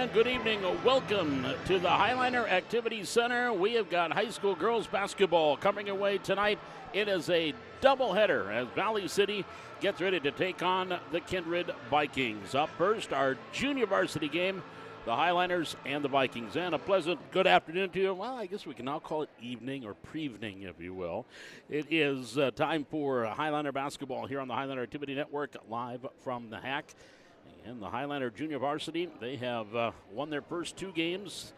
And good evening. Welcome to the Highliner Activity Center. We have got high school girls basketball coming away tonight. It is a doubleheader as Valley City gets ready to take on the Kindred Vikings. Up first, our junior varsity game, the Highliners and the Vikings. And a pleasant good afternoon to you. Well, I guess we can now call it evening or pre-evening, if you will. It is time for Highliner basketball here on the Highliner Activity Network, live from the HAC. And the Highliner Junior Varsity, they have won their first two games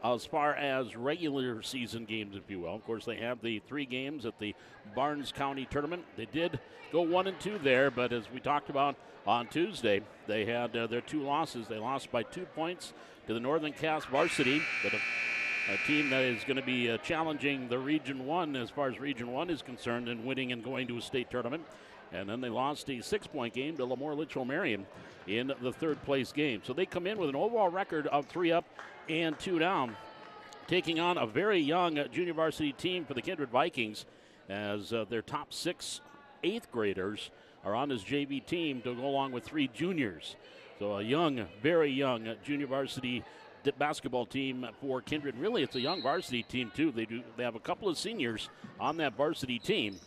as far as regular season games, if you will. Of course, they have the 3 games at the Barnes County Tournament. They did go 1-2 there, but as we talked about on Tuesday, they had their 2 losses. They lost by 2 points to the Northern Cass Varsity, but a team that is going to be challenging the Region 1 as far as Region 1 is concerned and winning and going to a state tournament. And then they lost a 6-point game to Lemoore Litchfield Marion in the 3rd place game. So they come in with an overall record of 3 up and 2 down, taking on a very young junior varsity team for the Kindred Vikings, as their top 6 8th graders are on this JV team to go along with 3 juniors. So a young, very young junior varsity basketball team for Kindred. Really, it's a young varsity team too. They have a couple of seniors on that varsity team,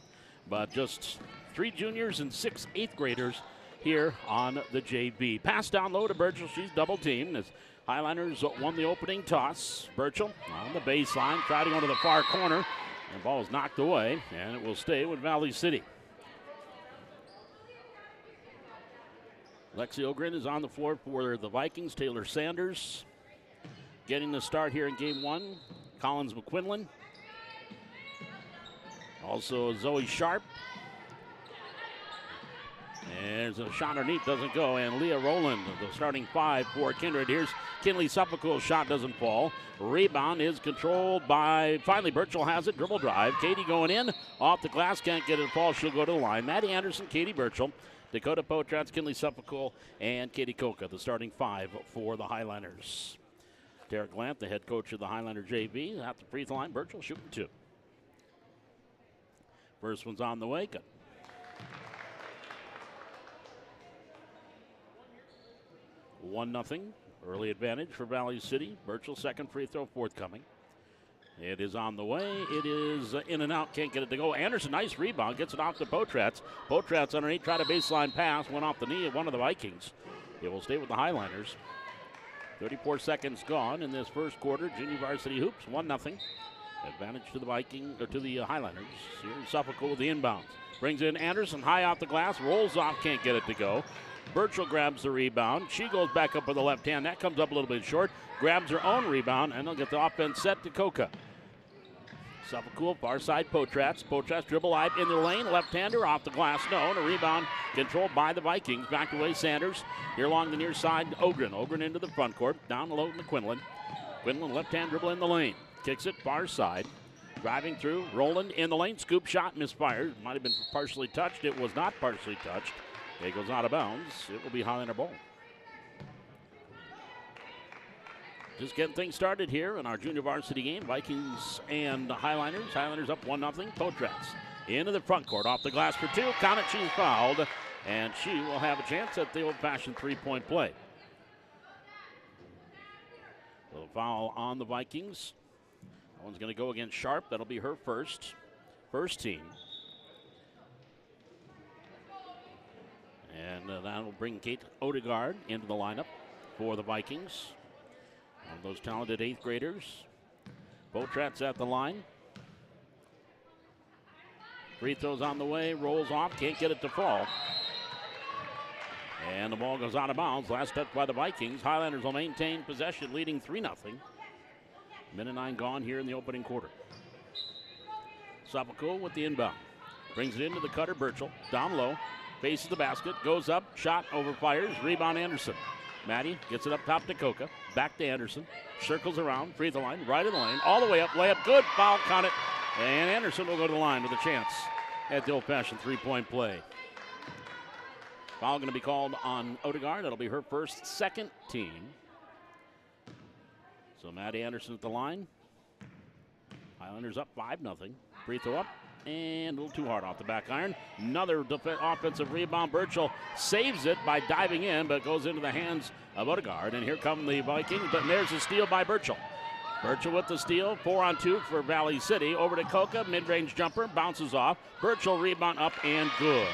but just 3 juniors and 6 8th graders here on the JV. Pass down low to Burchell. She's double teamed as Highliners won the opening toss. Burchell on the baseline, trying to go to the far corner. And the ball is knocked away, and it will stay with Valley City. Lexi Ogren is on the floor for the Vikings. Taylor Sanders getting the start here in game 1. Collins McQuinlan. Also Zoe Sharp. There's a shot underneath, doesn't go, and Leah Rowland, the starting 5 for Kindred. Here's Kinley Suffolk's shot doesn't fall. Rebound is controlled by, finally Burchell has it, dribble drive. Katie going in, off the glass, can't get it to fall, she'll go to the line. Maddie Anderson, Katie Burchell, Dakota Potratz, Kinley Suffolk, and Katie Koka, the starting 5 for the Highliners. Derek Lant, the head coach of the Highliner JV, at the free throw line, Burchell shooting 2. First one's on the way, good. 1-0, early advantage for Valley City. Burchell, second free throw forthcoming. It is on the way. It is in and out, can't get it to go. Anderson, nice rebound, gets it off to Potratz. Potratz underneath, tried a baseline pass, went off the knee of one of the Vikings. It will stay with the Highliners. 34 seconds gone in this first quarter. Junior varsity hoops, 1-0. Advantage to the Vikings, or to the Highliners. Here's Suffolk with the inbounds. Brings in Anderson, high off the glass, rolls off, can't get it to go. Burchell grabs the rebound. She goes back up with the left hand. That comes up a little bit short. Grabs her own rebound, and they'll get the offense set to Koka. Suffolk, far side Potratz. Potratz dribble live in the lane. Left-hander off the glass. No, and a rebound controlled by the Vikings. Back away Sanders. Here along the near side, Ogren. Ogren into the front court. Down low to McQuinlan. Quinlan left-hand dribble in the lane. Kicks it far side. Driving through. Roland in the lane. Scoop shot misfired. Might have been partially touched. It was not partially touched. It goes out of bounds. It will be Highliner ball. Just getting things started here in our junior varsity game. Vikings and Highliners. Highliners up 1-0. Potratz into the front court. Off the glass for 2. Count it, she's fouled. And she will have a chance at the old-fashioned 3-point play. Little foul on the Vikings. That one's going to go against Sharp. That'll be her first team. And that will bring Kate Odegaard into the lineup for the Vikings. One of those talented 8th graders. Potratz at the line. Free throws on the way, rolls off, can't get it to fall. And the ball goes out of bounds. Last touch by the Vikings. Highlanders will maintain possession, leading 3-0. Minute 9 gone here in the opening quarter. Sopocul with the inbound. Brings it into the cutter, Burchell. Down low. Faces the basket, goes up, shot over, fires, rebound Anderson. Maddie gets it up top to Koka, back to Anderson, circles around, free throw line, right in the lane, all the way up, layup, good, foul, count it, and Anderson will go to the line with a chance at the old-fashioned 3-point play. Foul going to be called on Odegaard. That'll be her second team. So Maddie Anderson at the line. Highlanders up 5-0. Free throw up, And a little too hard off the back iron. Another offensive rebound. Burchell saves it by diving in, but goes into the hands of Odegaard. And here come the Vikings, but there's a steal by Burchell. Burchell with the steal, 4-on-2 for Valley City. Over to Coca, mid-range jumper, bounces off. Burchell rebound up and good.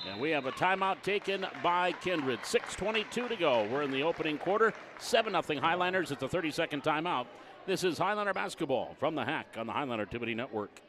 And we have a timeout taken by Kindred. 6:22 to go. We're in the opening quarter. 7-0 Highlanders. It's a 30-second timeout. This is Highlander basketball from the Hack on the Highlander Activity Network.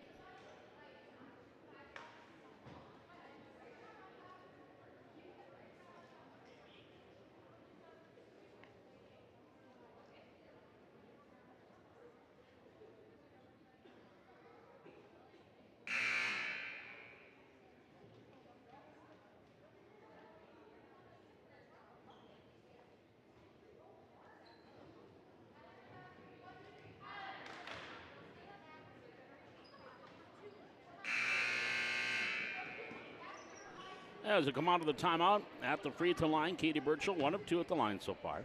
As we come out of the timeout at the free throw line, Katie Burchell, 1 of 2 at the line so far.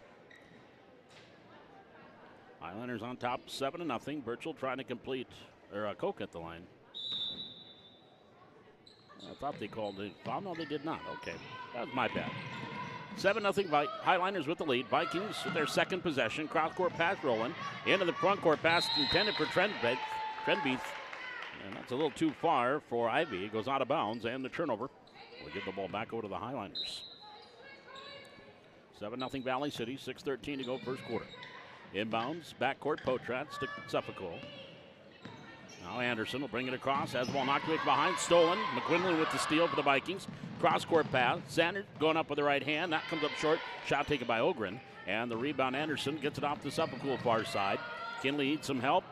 Highlanders on top, 7-0. Burchell trying to complete, or Coke at the line. I thought they called it foul. No, they did not. Okay, that was my bad. 7-0 Highlanders with the lead. Vikings with their second possession. Cross-court pass rolling. Into the front-court pass intended for Trendbeath. And that's a little too far for Ivy. It goes out of bounds, and the turnover. We'll give the ball back over to the Highlanders. 7-0 Valley City, 6:13 to go first quarter. Inbounds, backcourt, Potrats to Suffolk. Now Anderson will bring it across, has the ball knocked away from behind, stolen. McQuinlan with the steal for the Vikings. Cross-court pass, Sanders going up with the right hand, that comes up short. Shot taken by Ogren, and the rebound Anderson gets it off the Suffolk far side. Kinley needs some help.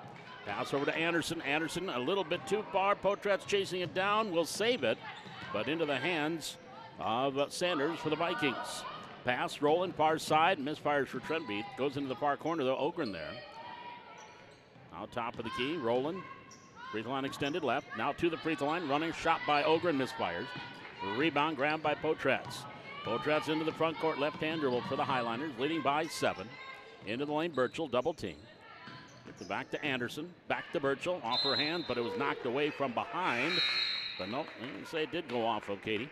Pass over to Anderson. Anderson a little bit too far. Potrats chasing it down, will save it. But into the hands of Sanders for the Vikings. Pass rolling far side, misfires for Trendbeath. Goes into the far corner though, Ogren there. Now top of the key, rolling. Free throw line extended left. Now to the free throw line, running shot by Ogren, misfires. Rebound grabbed by Potrats. Potrats into the front court, left hand dribble for the Highlanders, leading by 7. Into the lane, Burchell, double team. Gets it back to Anderson, back to Burchell, off her hand, but it was knocked away from behind. But no, I didn't say it did go off of Katie.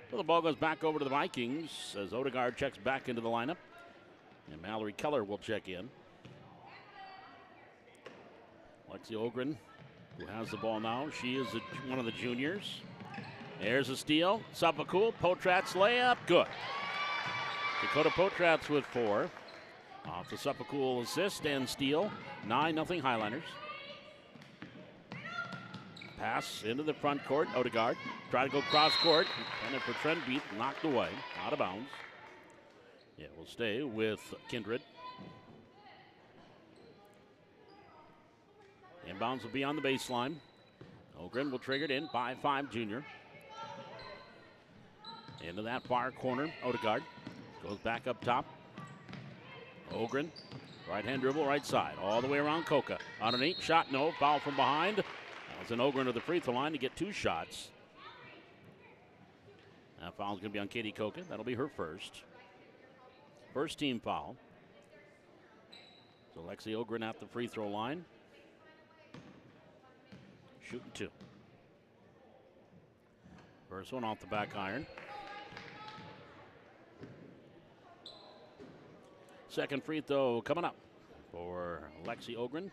So the ball goes back over to the Vikings as Odegaard checks back into the lineup. And Mallory Keller will check in. Lexi Ogren, who has the ball now. She is one of the juniors. There's a steal. Suffolk, Potrats layup, good. Dakota Potrats with 4. Off the Suffolk assist and steal. 9-0 Highlanders. Pass into the front court. Odegaard try to go cross court. And then for Trendbeath, knocked away. Out of bounds. Yeah, we'll stay with Kindred. Inbounds will be on the baseline. Ogren will trigger it in. 5'5" junior. Into that far corner. Odegaard goes back up top. Ogren, right hand dribble, right side. All the way around Coca. Underneath, shot no. Foul from behind. As an Ogren to the free throw line to get 2 shots. That foul's going to be on Katie Coca. That'll be her first. First team foul. So Lexi Ogren at the free throw line. Shooting 2. First one off the back iron. Second free throw coming up for Lexi Ogren.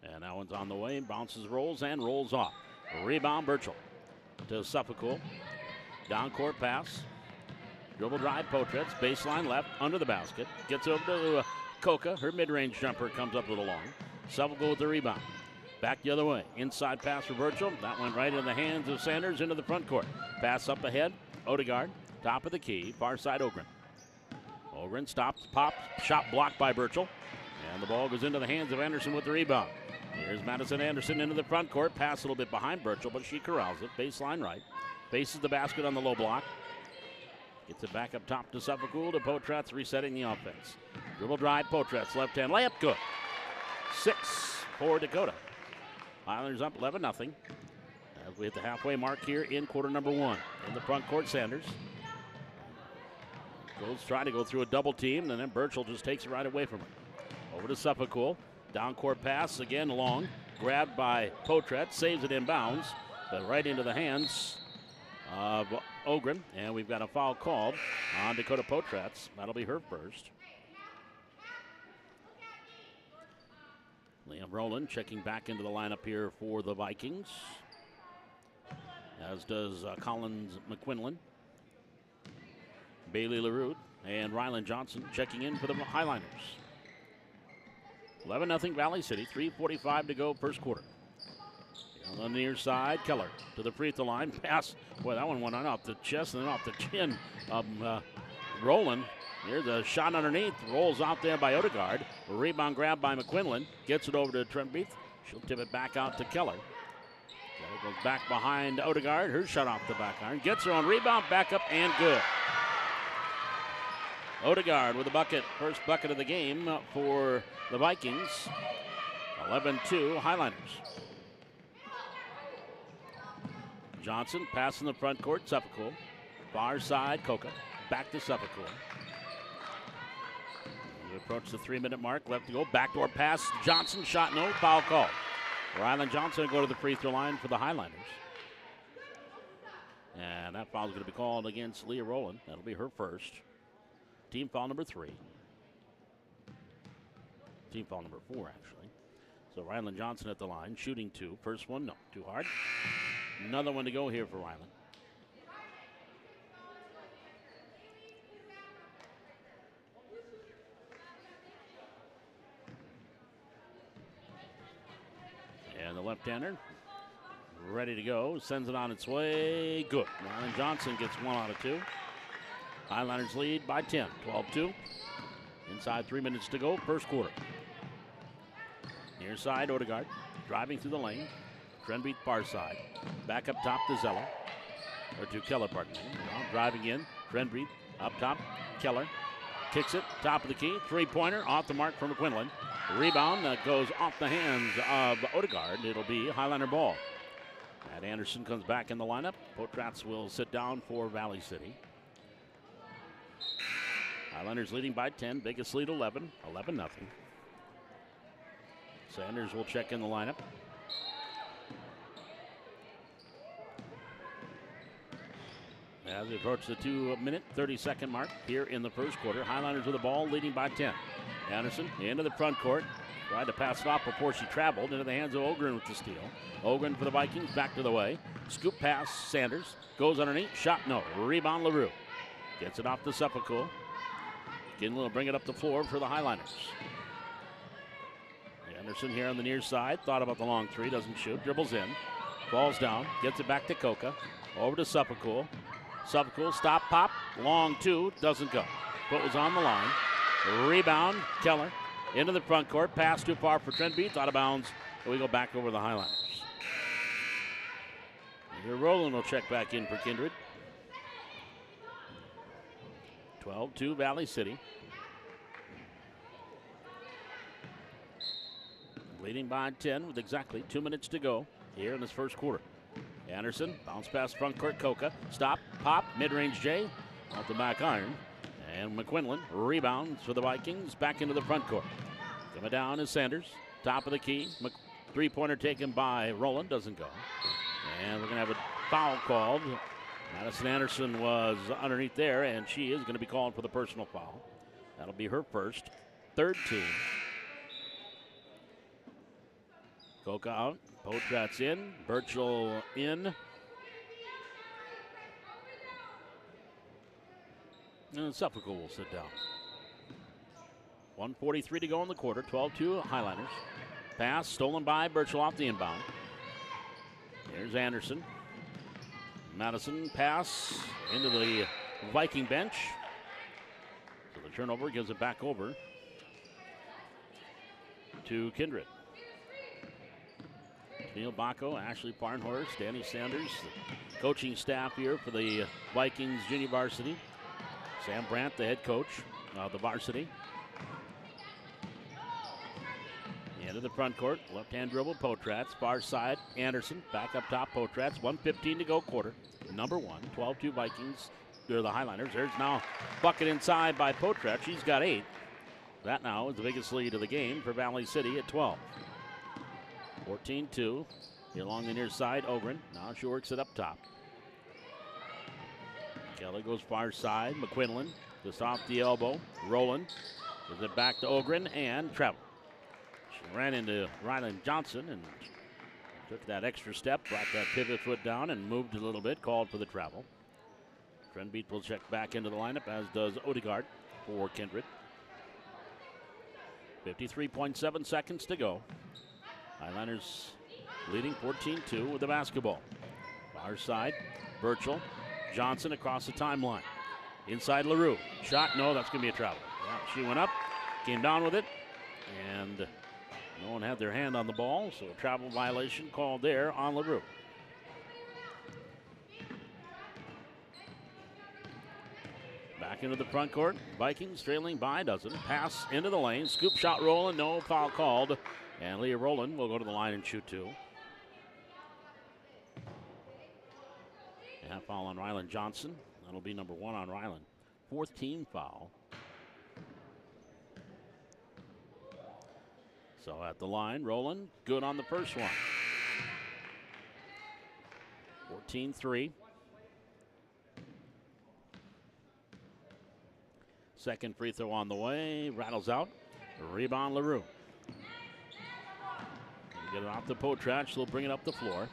And that one's on the way. Bounces, rolls, and rolls off. Rebound, Burchell to Suffolk. Down court pass. Dribble drive, Potrats. Baseline left, under the basket. Gets over to Coca. Her mid-range jumper comes up a little long. Suffolk with the rebound. Back the other way. Inside pass for Burchell. That went right in the hands of Sanders into the front court. Pass up ahead. Odegaard, top of the key. Far side, Ogren. Ogren stops, pops, shot blocked by Burchell. And the ball goes into the hands of Anderson with the rebound. Here's Madison Anderson into the front court. Pass a little bit behind Burchell, but she corrals it. Baseline right. Faces the basket on the low block. Gets it back up top to Suffolk to Potrats, resetting the offense. Dribble drive, Potrats, left hand layup, good. 6 for Dakota. Highlanders up 11-0. As we hit the halfway mark here in quarter number 1. In the front court, Sanders goes trying to go through a double team, and then Burchell just takes it right away from her. Over to Suffolk. Down court pass, again long. Grabbed by Potrat, saves it inbounds, but right into the hands of Ogren. And we've got a foul called on Dakota Potratz. That'll be her first. Liam Rowland checking back into the lineup here for the Vikings, as does Collins McQuinlan. Bailey LaRue and Rylan Johnson checking in for the Highliners. 11-0 Valley City, 3:45 to go first quarter. On the near side, Keller to the free throw line. Pass, boy, that one went on off the chest and then off the chin of Rowland. Here's a shot underneath, rolls out there by Odegaard. A rebound grab by McQuinlan, gets it over to Trembeath. She'll tip it back out to Keller. Keller goes back behind Odegaard. Her shot off the back iron, gets her own rebound, back up and good. Odegaard with a bucket, first bucket of the game for the Vikings. 11-2 Highliners. Johnson passing the front court, Suffolk. Far side, Coca. Back to Suffolk. We approach the 3-minute mark, left to go. Backdoor pass, Johnson, shot no, foul call. Rylan Johnson will go to the free throw line for the Highliners. And that foul is going to be called against Leah Rowland. That'll be her first. Team foul number 3. Team foul number 4, actually. So Rylan Johnson at the line, shooting 2. First one, no, too hard. Another one to go here for Rylan. And the left-hander ready to go, sends it on its way, good. Rylan Johnson gets 1 out of 2. Highliners lead by 10, 12-2. Inside 3 minutes to go, first quarter. Near side, Odegaard driving through the lane. Trembeath far side. Back up top to Zeller. Or to Keller, pardon me. Now driving in. Trembeath up top. Keller kicks it. Top of the key. Three-pointer off the mark for McQuinlan. Rebound that goes off the hands of Odegaard. It'll be Highliner ball. And Anderson comes back in the lineup. Potratz will sit down for Valley City. Highliners leading by 10. Biggest lead 11. 11-0. Sanders will check in the lineup. As we approach the 2-minute, 30-second mark here in the first quarter. Highliners with the ball, leading by 10. Anderson into the front court. Tried to pass it off before she traveled into the hands of Ogren with the steal. Ogren for the Vikings, back to the way. Scoop pass, Sanders. Goes underneath, shot no. Rebound, LaRue. Gets it off to Suffolk. Kinley will bring it up the floor for the Highliners. Anderson here on the near side. Thought about the long three, doesn't shoot. Dribbles in. Falls down, gets it back to Coca. Over to Suffolk. Suffolk, stop, pop. Long 2, doesn't go. Foot was on the line. Rebound, Keller. Into the front court. Pass too far for Trembeath. Out of bounds. So we go back over the Highliners. Here Rowland will check back in for Kindred. 12-2 Valley City. Leading by 10 with exactly 2 minutes to go here in this first quarter. Anderson, bounce pass front court, Coca. Stop, pop, mid-range J, off the back iron. And McQuinlan rebounds for the Vikings, back into the front court. Coming down is Sanders, top of the key. Three-pointer taken by Rowland, doesn't go. And we're going to have a foul called. Madison Anderson was underneath there, and she is going to be called for the personal foul. That'll be her first, third team. Coca out, Potratz in, Birchall in. And Suffolk will sit down. 1:43 to go in the quarter, 12-2 Highliners. Pass stolen by Birchall off the inbound. Here's Anderson. Madison pass into the Viking bench. So the turnover gives it back over to Kindred. Neil Bacco, Ashley Farnhorst, Danny Sanders, the coaching staff here for the Vikings junior varsity. Sam Brandt, the head coach of the varsity. Into the front court, left-hand dribble, Potratz, far side, Anderson, back up top, Potratz, 1:15 to go quarter. Number 1, 12-2 Vikings, they're the Highliners. There's now bucket inside by Potratz, she's got 8. That now is the biggest lead of the game for Valley City at 12. 14-2. Here along the near side, Ogren. Now she works it up top. Kelly goes far side. McQuinlan just off the elbow. Rowland gives it back to Ogren and travel. She ran into Ryland Johnson and took that extra step, brought that pivot foot down and moved a little bit, called for the travel. Trenbeat will check back into the lineup, as does Odegaard for Kindred. 53.7 seconds to go. Highlanders leading 14-2 with the basketball. Far side, Birchall. Johnson across the timeline. Inside LaRue. Shot, no, that's going to be a travel. Yeah, she went up, came down with it, and no one had their hand on the ball, so a travel violation called there on LaRue. Back into the front court. Vikings trailing by a dozen. Pass into the lane. Scoop shot rolling. No foul called. And Leah Rowland will go to the line and shoot two. Half foul on Ryland Johnson. That'll be number 1 on Ryland. 4th team foul. So at the line, Rowland good on the first one. 14-3. Second free throw on the way. Rattles out. Rebound LaRue. Get it off the Potrach. They'll bring it up the floor.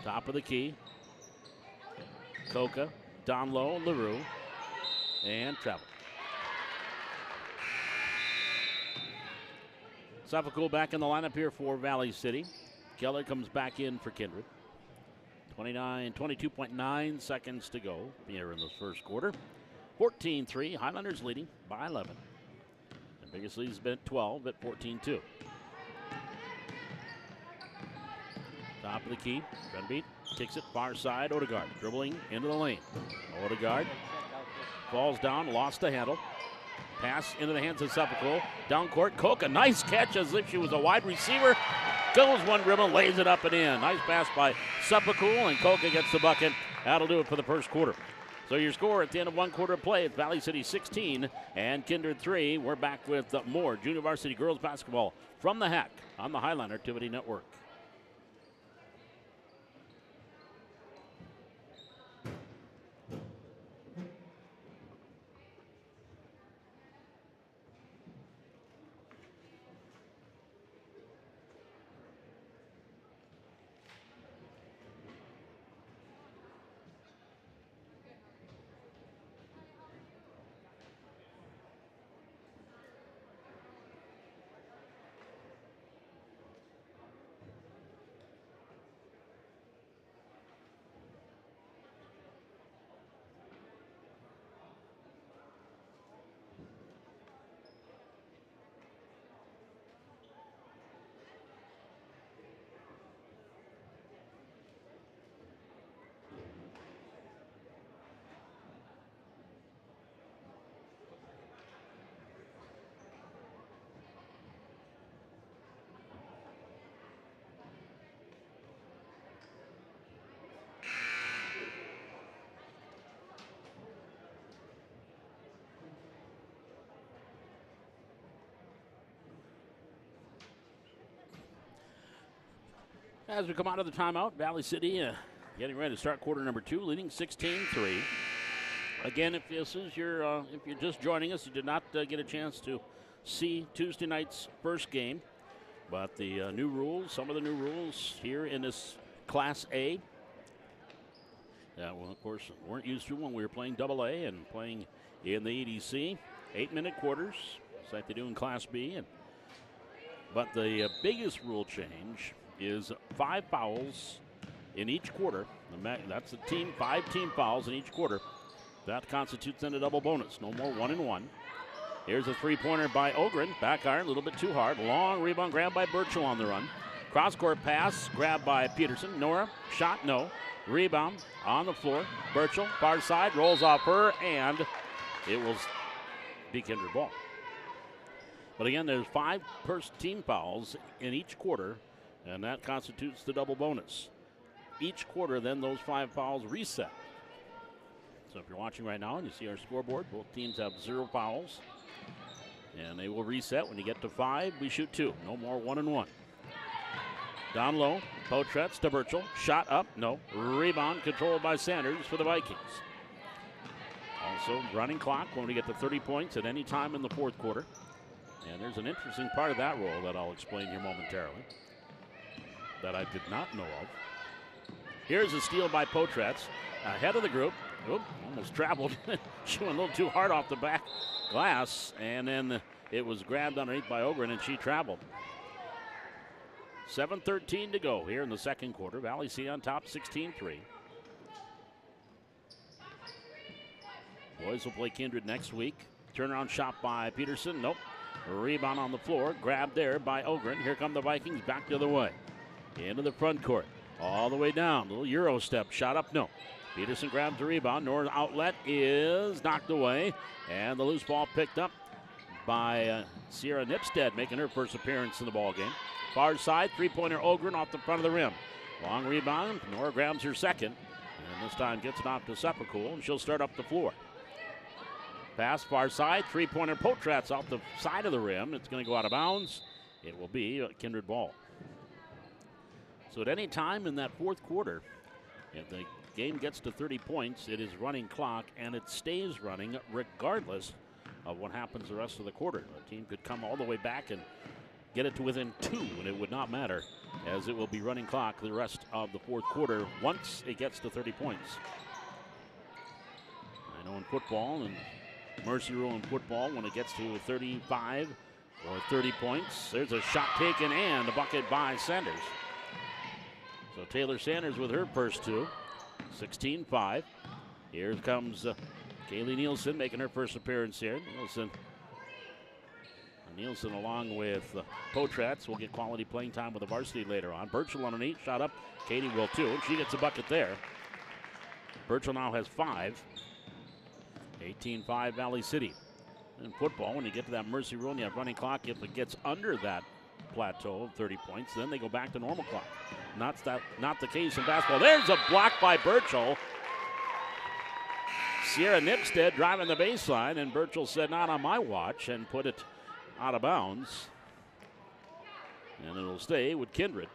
Top of the key. Coca, down low, LaRue, and travel. Suffolk back in the lineup here for Valley City. Keller comes back in for Kindred. 22.9 seconds to go here in this first quarter. 14-3, Highlanders leading by 11. The biggest lead has been at 12 at 14-2. Top of the key, Trenbeat kicks it far side, Odegaard dribbling into the lane. Odegaard falls down, lost the handle. Pass into the hands of Suffolk. Down court, Coca, nice catch as if she was a wide receiver. Goes one dribble, lays it up and in. Nice pass by Suffolk, and Coca gets the bucket. That'll do it for the first quarter. So your score at the end of one quarter of play, it's Valley City 16 and Kindred 3. We're back with more junior varsity girls basketball from the Hack on the Highline Activity Network. As we come out of the timeout, Valley City getting ready to start quarter number 2, leading 16-3. Again, if this is your, if you're just joining us, you did not get a chance to see Tuesday night's first game, but the new rules, some of the new rules here in this Class A, that, well, of course, weren't used to when we were playing AA and playing in the EDC. 8-minute quarters, just like they do in Class B. But the biggest rule change is 5 fouls in each quarter. That's the team, 5 team fouls in each quarter. That constitutes then a double bonus. No more 1-and-1. Here's a three-pointer by Ogren. Back iron, a little bit too hard. Long rebound grab by Birchall on the run. Cross-court pass, grabbed by Peterson. Nora, shot, no. Rebound on the floor. Birchall, far side, rolls off her, and it will be Kindred ball. But again, there's 5 team fouls in each quarter, and that constitutes the double bonus. Each quarter, then those 5 fouls reset. So if you're watching right now and you see our scoreboard, both teams have 0 fouls. And they will reset when you get to 5. We shoot 2. No more 1 and 1. Down low, Potretz to Burchell. Shot up, no. Rebound controlled by Sanders for the Vikings. Also, running clock when we get to 30 points at any time in the fourth quarter. And there's an interesting part of that rule that I'll explain here momentarily that I did not know of. Here's a steal by Potretz. Ahead of the group. Oop, almost traveled. She went a little too hard off the back glass. And then it was grabbed underneath by Ogren, and she traveled. 7:13 to go here in the second quarter. Valley City on top, 16-3. Boys will play Kindred next week. Turnaround shot by Peterson. Nope. Rebound on the floor. Grabbed there by Ogren. Here come the Vikings back the other way. Into the front court. All the way down. Little Euro step. Shot up. No. Peterson grabs the rebound. North outlet is knocked away. And the loose ball picked up by Sierra Nipstead, making her first appearance in the ball game. Far side, three-pointer Ogren off the front of the rim. Long rebound. Nora grabs her second. And this time gets it off to Sepulcool, and she'll start up the floor. Pass far side, three-pointer Potretz off the side of the rim. It's going to go out of bounds. It will be a Kindred ball. So at any time in that fourth quarter, if the game gets to 30 points, it is running clock, and it stays running regardless of what happens the rest of the quarter. The team could come all the way back and get it to within 2, and it would not matter, as it will be running clock the rest of the fourth quarter once it gets to 30 points. I know in football and Mercy rule in football, when it gets to 35 or 30 points, there's a shot taken and a bucket by Sanders. So Taylor Sanders with her first 2, 16-5. Here comes Kaylee Nielsen making her first appearance here. Nielsen along with Potretz will get quality playing time with the varsity later on. Burchell underneath, shot up. Katie will too, and she gets a bucket there. Burchell now has 5. 18-5 Valley City. In football, when you get to that Mercy rule and you have running clock, if it gets under that plateau of 30 points, then they go back to normal clock. Not the case in basketball. There's a block by Burchell. Sierra Nipstead driving the baseline, and Burchell said, not on my watch, and put it out of bounds. And it'll stay with Kindred.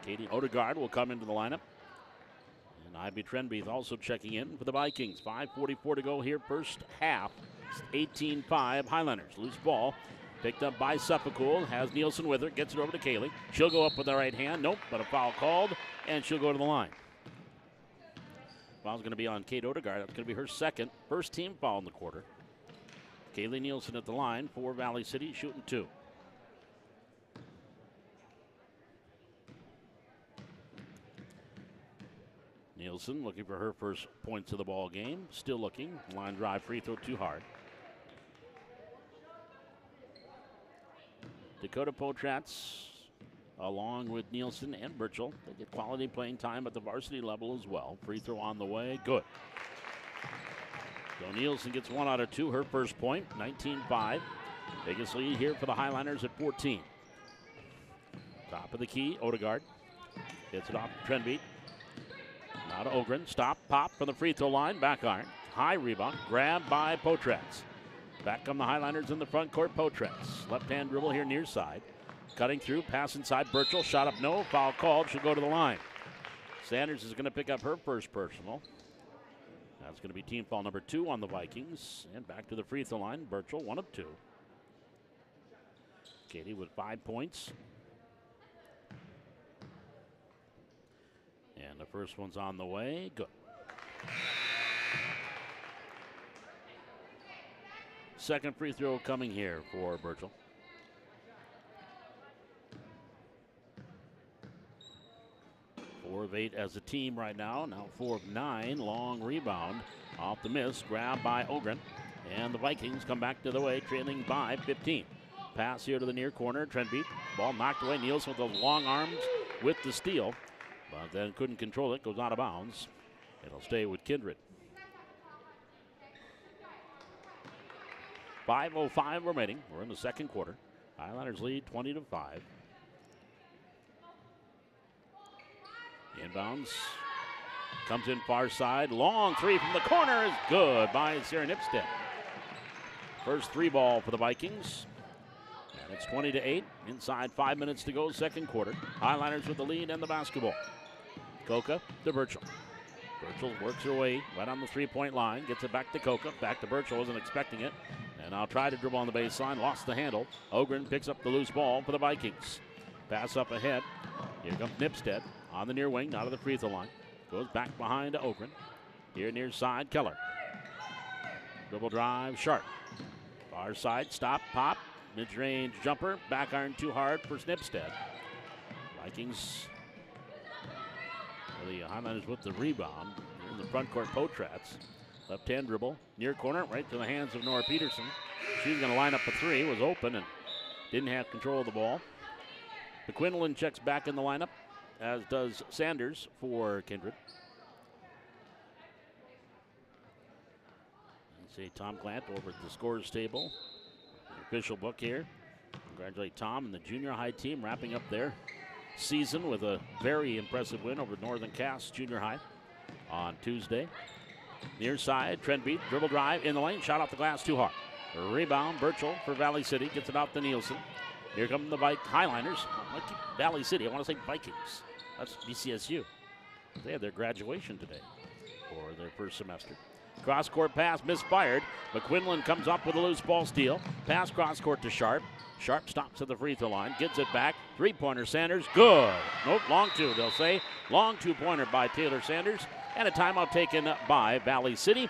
Katie Odegaard will come into the lineup. And Ivy Trenbeath also checking in for the Vikings. 5:44 to go here, first half. 18-5 Highlanders. Loose ball picked up by Sepulcool. Has Nielsen with her. Gets it over to Kaylee. She'll go up with the right hand. Nope, but a foul called, and she'll go to the line. Foul's going to be on Kate Odegaard. That's going to be her second. First team foul in the quarter. Kaylee Nielsen at the line for Valley City, shooting 2. Nielsen looking for her first points of the ball game. Still looking. Line drive, free throw too hard. Dakota Potretz along with Nielsen and Burchell. They get quality playing time at the varsity level as well. Free throw on the way. Good. So Nielsen gets 1 out of 2. Her first point. 19-5. Biggest lead here for the Highlanders at 14. Top of the key. Odegaard hits it off Trenbeath. Now to Ogren. Stop. Pop from the free throw line. Back iron. High rebound. Grabbed by Potretz. Back come the Highlanders in the front court. Potretz. Left hand dribble here near side. Cutting through. Pass inside. Burchell. Shot up. No. Foul called. She'll go to the line. Sanders is going to pick up her first personal. That's going to be team foul number 2 on the Vikings. And back to the free throw line. Burchell, 1 of 2. Katie with 5 points. And the first one's on the way. Good. Second free throw coming here for Burchell. Four of 8 as a team right now. Now 4 of 9. Long rebound off the miss. Grabbed by Ogren. And the Vikings come back to the way, trailing by 15. Pass here to the near corner. Trenbeath. Ball knocked away. Nielsen with those long arms with the steal. But then couldn't control it. Goes out of bounds. It'll stay with Kindred. 5:05 remaining. We're in the second quarter. Highlanders lead 20-5. Inbounds. Comes in far side. Long 3 from the corner is good by Sierra Nipstead. First 3 ball for the Vikings. And it's 20-8. Inside 5 minutes to go, second quarter. Highliners with the lead and the basketball. Coca to Burchell. Burchell works her way right on the 3-point line. Gets it back to Coca. Back to Burchell. Wasn't expecting it. And I'll try to dribble on the baseline. Lost the handle. Ogren picks up the loose ball for the Vikings. Pass up ahead. Here comes Nipstead on the near wing, not at the free throw line. Goes back behind to Ogren. Here near side, Keller. Dribble drive, Sharp. Far side, stop, pop. Mid-range jumper. Back iron too hard for Snipstead. Vikings, the Highlanders with the rebound. In the front court, Potrats. Left-hand dribble, near corner, right to the hands of Nora Peterson. She's going to line up a 3, was open and didn't have control of the ball. McQuinlan checks back in the lineup, as does Sanders for Kindred. See Tom Glant over at the scores table. The official book here. Congratulate Tom and the junior high team wrapping up their season with a very impressive win over Northern Cass Junior High on Tuesday. Near side, Trenby, dribble drive in the lane, shot off the glass too hard. Rebound, Burchell for Valley City, gets it out to Nielsen. Here come the Highliners. Valley City, I want to say Vikings. That's BCSU. They had their graduation today for their first semester. Cross-court pass misfired. McQuinlan comes up with a loose ball steal. Pass cross-court to Sharp. Sharp stops at the free throw line, gets it back. 3-pointer Sanders, good. Nope, long 2, they'll say. Long 2-pointer by Taylor Sanders. And a timeout taken by Valley City.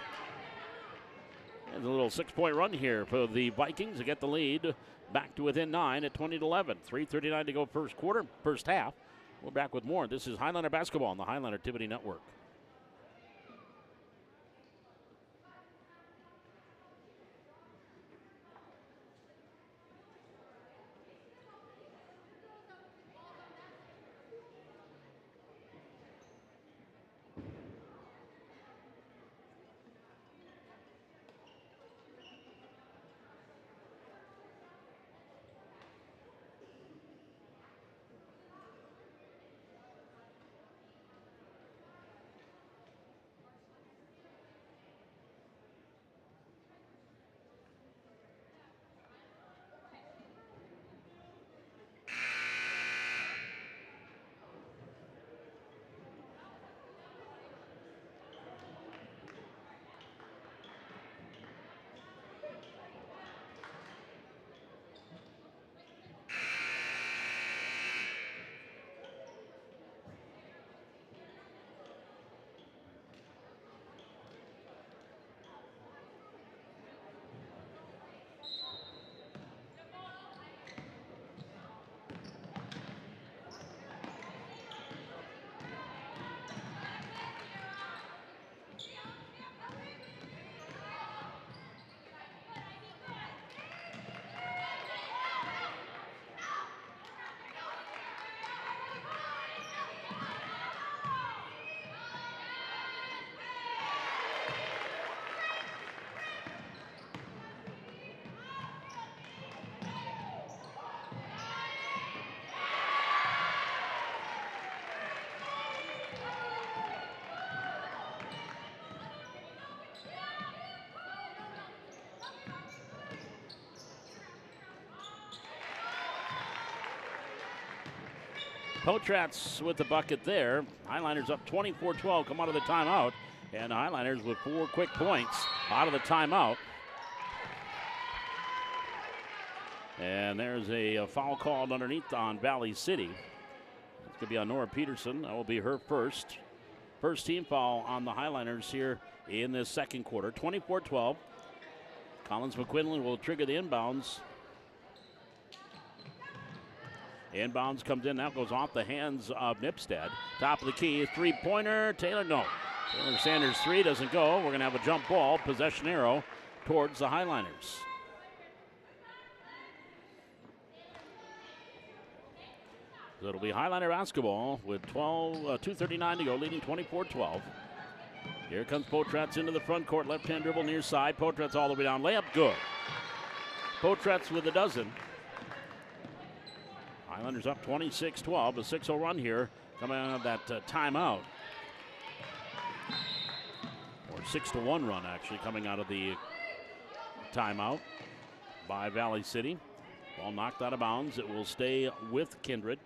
And a little 6-point run here for the Vikings to get the lead back to within 9 at 20-11. 3:39 to go first half. We're back with more. This is Highliner Basketball on the Highliner Activity Network. Potrats with the bucket there. Highliners up 24-12, come out of the timeout. And the Highliners with 4 quick points out of the timeout. And there's a foul called underneath on Valley City. It's going to be on Nora Peterson. That will be her first. First team foul on the Highliners here in this second quarter. 24-12. Collins McQuinlan will trigger the inbounds. Inbounds comes in, that goes off the hands of Nipstead. Top of the key, 3-pointer, Taylor, no. Taylor Sanders 3 doesn't go. We're going to have a jump ball, possession arrow towards the Highliners. So it'll be Highliner basketball with 2:39 to go, leading 24-12. Here comes Potrats into the front court, left-hand dribble near side. Potrats all the way down, layup good. Potrats with a dozen. Highlanders up 26-12, a 6-0 run here coming out of that timeout. Or 6-1 run actually coming out of the timeout. by Valley City. Ball knocked out of bounds. It will stay with Kindred.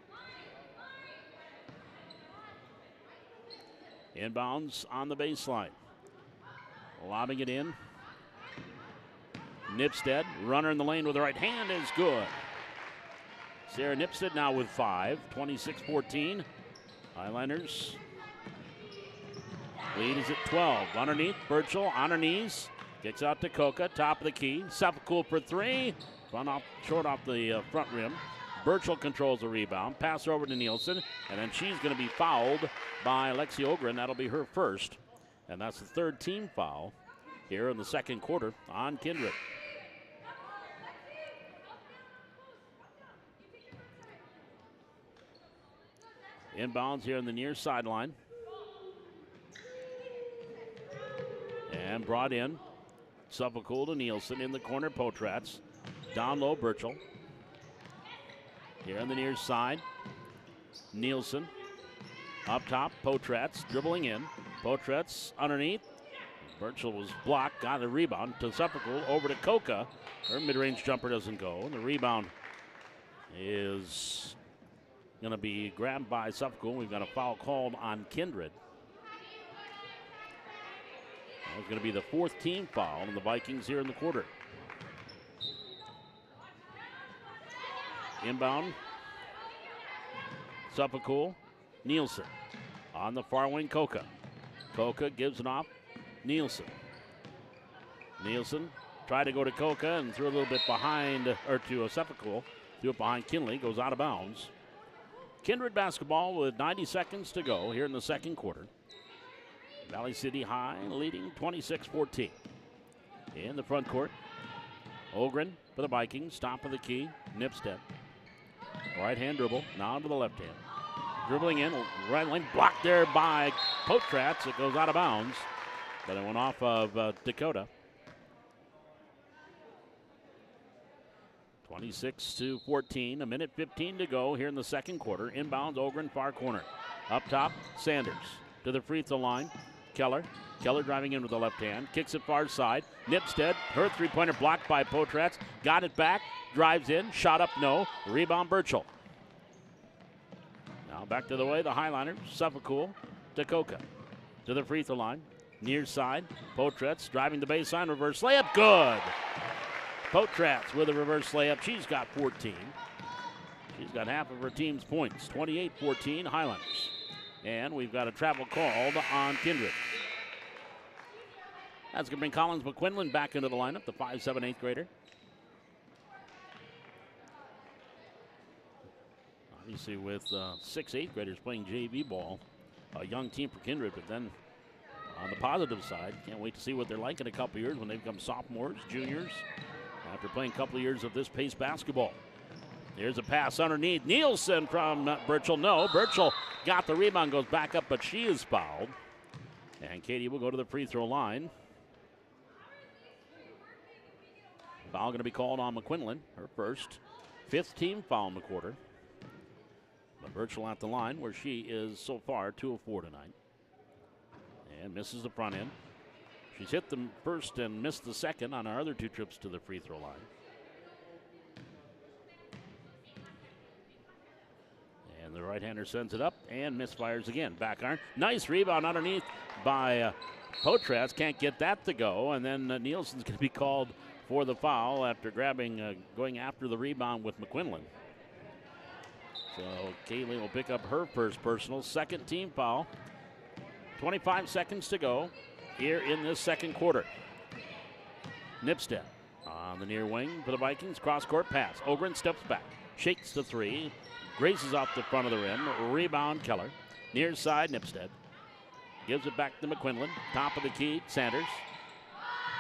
Inbounds on the baseline. Lobbing it in. Nipstead, runner in the lane with the right hand is good. Sarah Nipstead now with 5, 26-14. Highliners lead is at 12. Underneath, Burchell on her knees. Kicks out to Coca, top of the key. Sepulcool for 3. Short off the front rim. Burchell controls the rebound. Pass over to Nielsen, and then she's going to be fouled by Lexi Ogren. That'll be her first, and that's the third team foul here in the second quarter on Kindred. Inbounds here in the near sideline. And brought in. Sepulcool to Nielsen in the corner. Potrats. Down low, Burchell. Here on the near side. Nielsen. Up top, Potrats dribbling in. Potrats underneath. Burchell was blocked. Got the rebound to Sepulcool. Over to Coca. Her mid-range jumper doesn't go. And the rebound is going to be grabbed by Sepulcool. We've got a foul called on Kindred. That's going to be the fourth team foul on the Vikings here in the quarter. Inbound. Sepulcool. Nielsen. On the far wing, Coca. Coca gives it off. Nielsen. Nielsen tried to go to Coca and threw a little bit behind, or to Sepulcool. Threw it behind Kinley. Goes out of bounds. Kindred basketball with 90 seconds to go here in the second quarter. Valley City High leading 26-14. In the front court, Ogren for the Vikings, top of the key, Nipstead. Right hand dribble, now to the left hand. Dribbling in, right lane, blocked there by Potrats. It goes out of bounds, but it went off of Dakota. 26-14, a minute 15 to go here in the second quarter. Inbounds, Ogren, far corner. Up top, Sanders to the free throw line. Keller driving in with the left hand, kicks it far side. Nipstead, her three-pointer blocked by Potrats. Got it back, drives in, shot up, no. Rebound, Burchell. Now back to the way, the Highliner, Sepulcool to Coca. To the free throw line, near side. Potrats driving the baseline, reverse layup, good. Potrats with a reverse layup. She's got 14. She's got half of her team's points. 28-14 Highlanders. And we've got a travel called on Kindred. That's going to bring Collins McQuinlan back into the lineup, the 5'7", 8th grader. Obviously with 6 8th graders playing JV ball. A young team for Kindred, but then on the positive side, can't wait to see what they're like in a couple years when they become sophomores, juniors, after playing a couple of years of this pace basketball. Here's a pass underneath. Nielsen from Burchell. No, Burchell got the rebound, goes back up, but she is fouled. And Katie will go to the free throw line. Foul going to be called on McQuinlan, her first. 5th team foul in the quarter. But Burchell at the line where she is so far 2 of 4 tonight. And misses the front end. She's hit the first and missed the second on our other 2 trips to the free throw line. And the right-hander sends it up and misfires again. Back iron. Nice rebound underneath by Potrats. Can't get that to go. And then Nielsen's going to be called for the foul after going after the rebound with McQuinlan. So Kaylee will pick up her first personal. Second team foul. 25 seconds to go here in this second quarter. Nipstead on the near wing for the Vikings. Cross-court pass. Ogren steps back. Shakes the 3. Graces off the front of the rim. Rebound, Keller. Near side, Nipstead. Gives it back to McQuinlan. Top of the key, Sanders.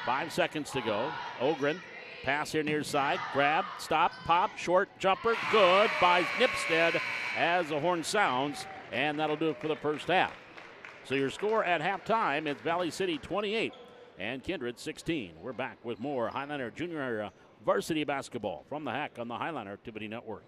5 seconds to go. Ogren. Pass here near side. Grab, stop, pop, short jumper. Good by Nipstead as the horn sounds. And that'll do it for the first half. So your score at halftime is Valley City 28 and Kindred 16. We're back with more Highliner Junior varsity basketball from the Hack on the Highliner Activity Network.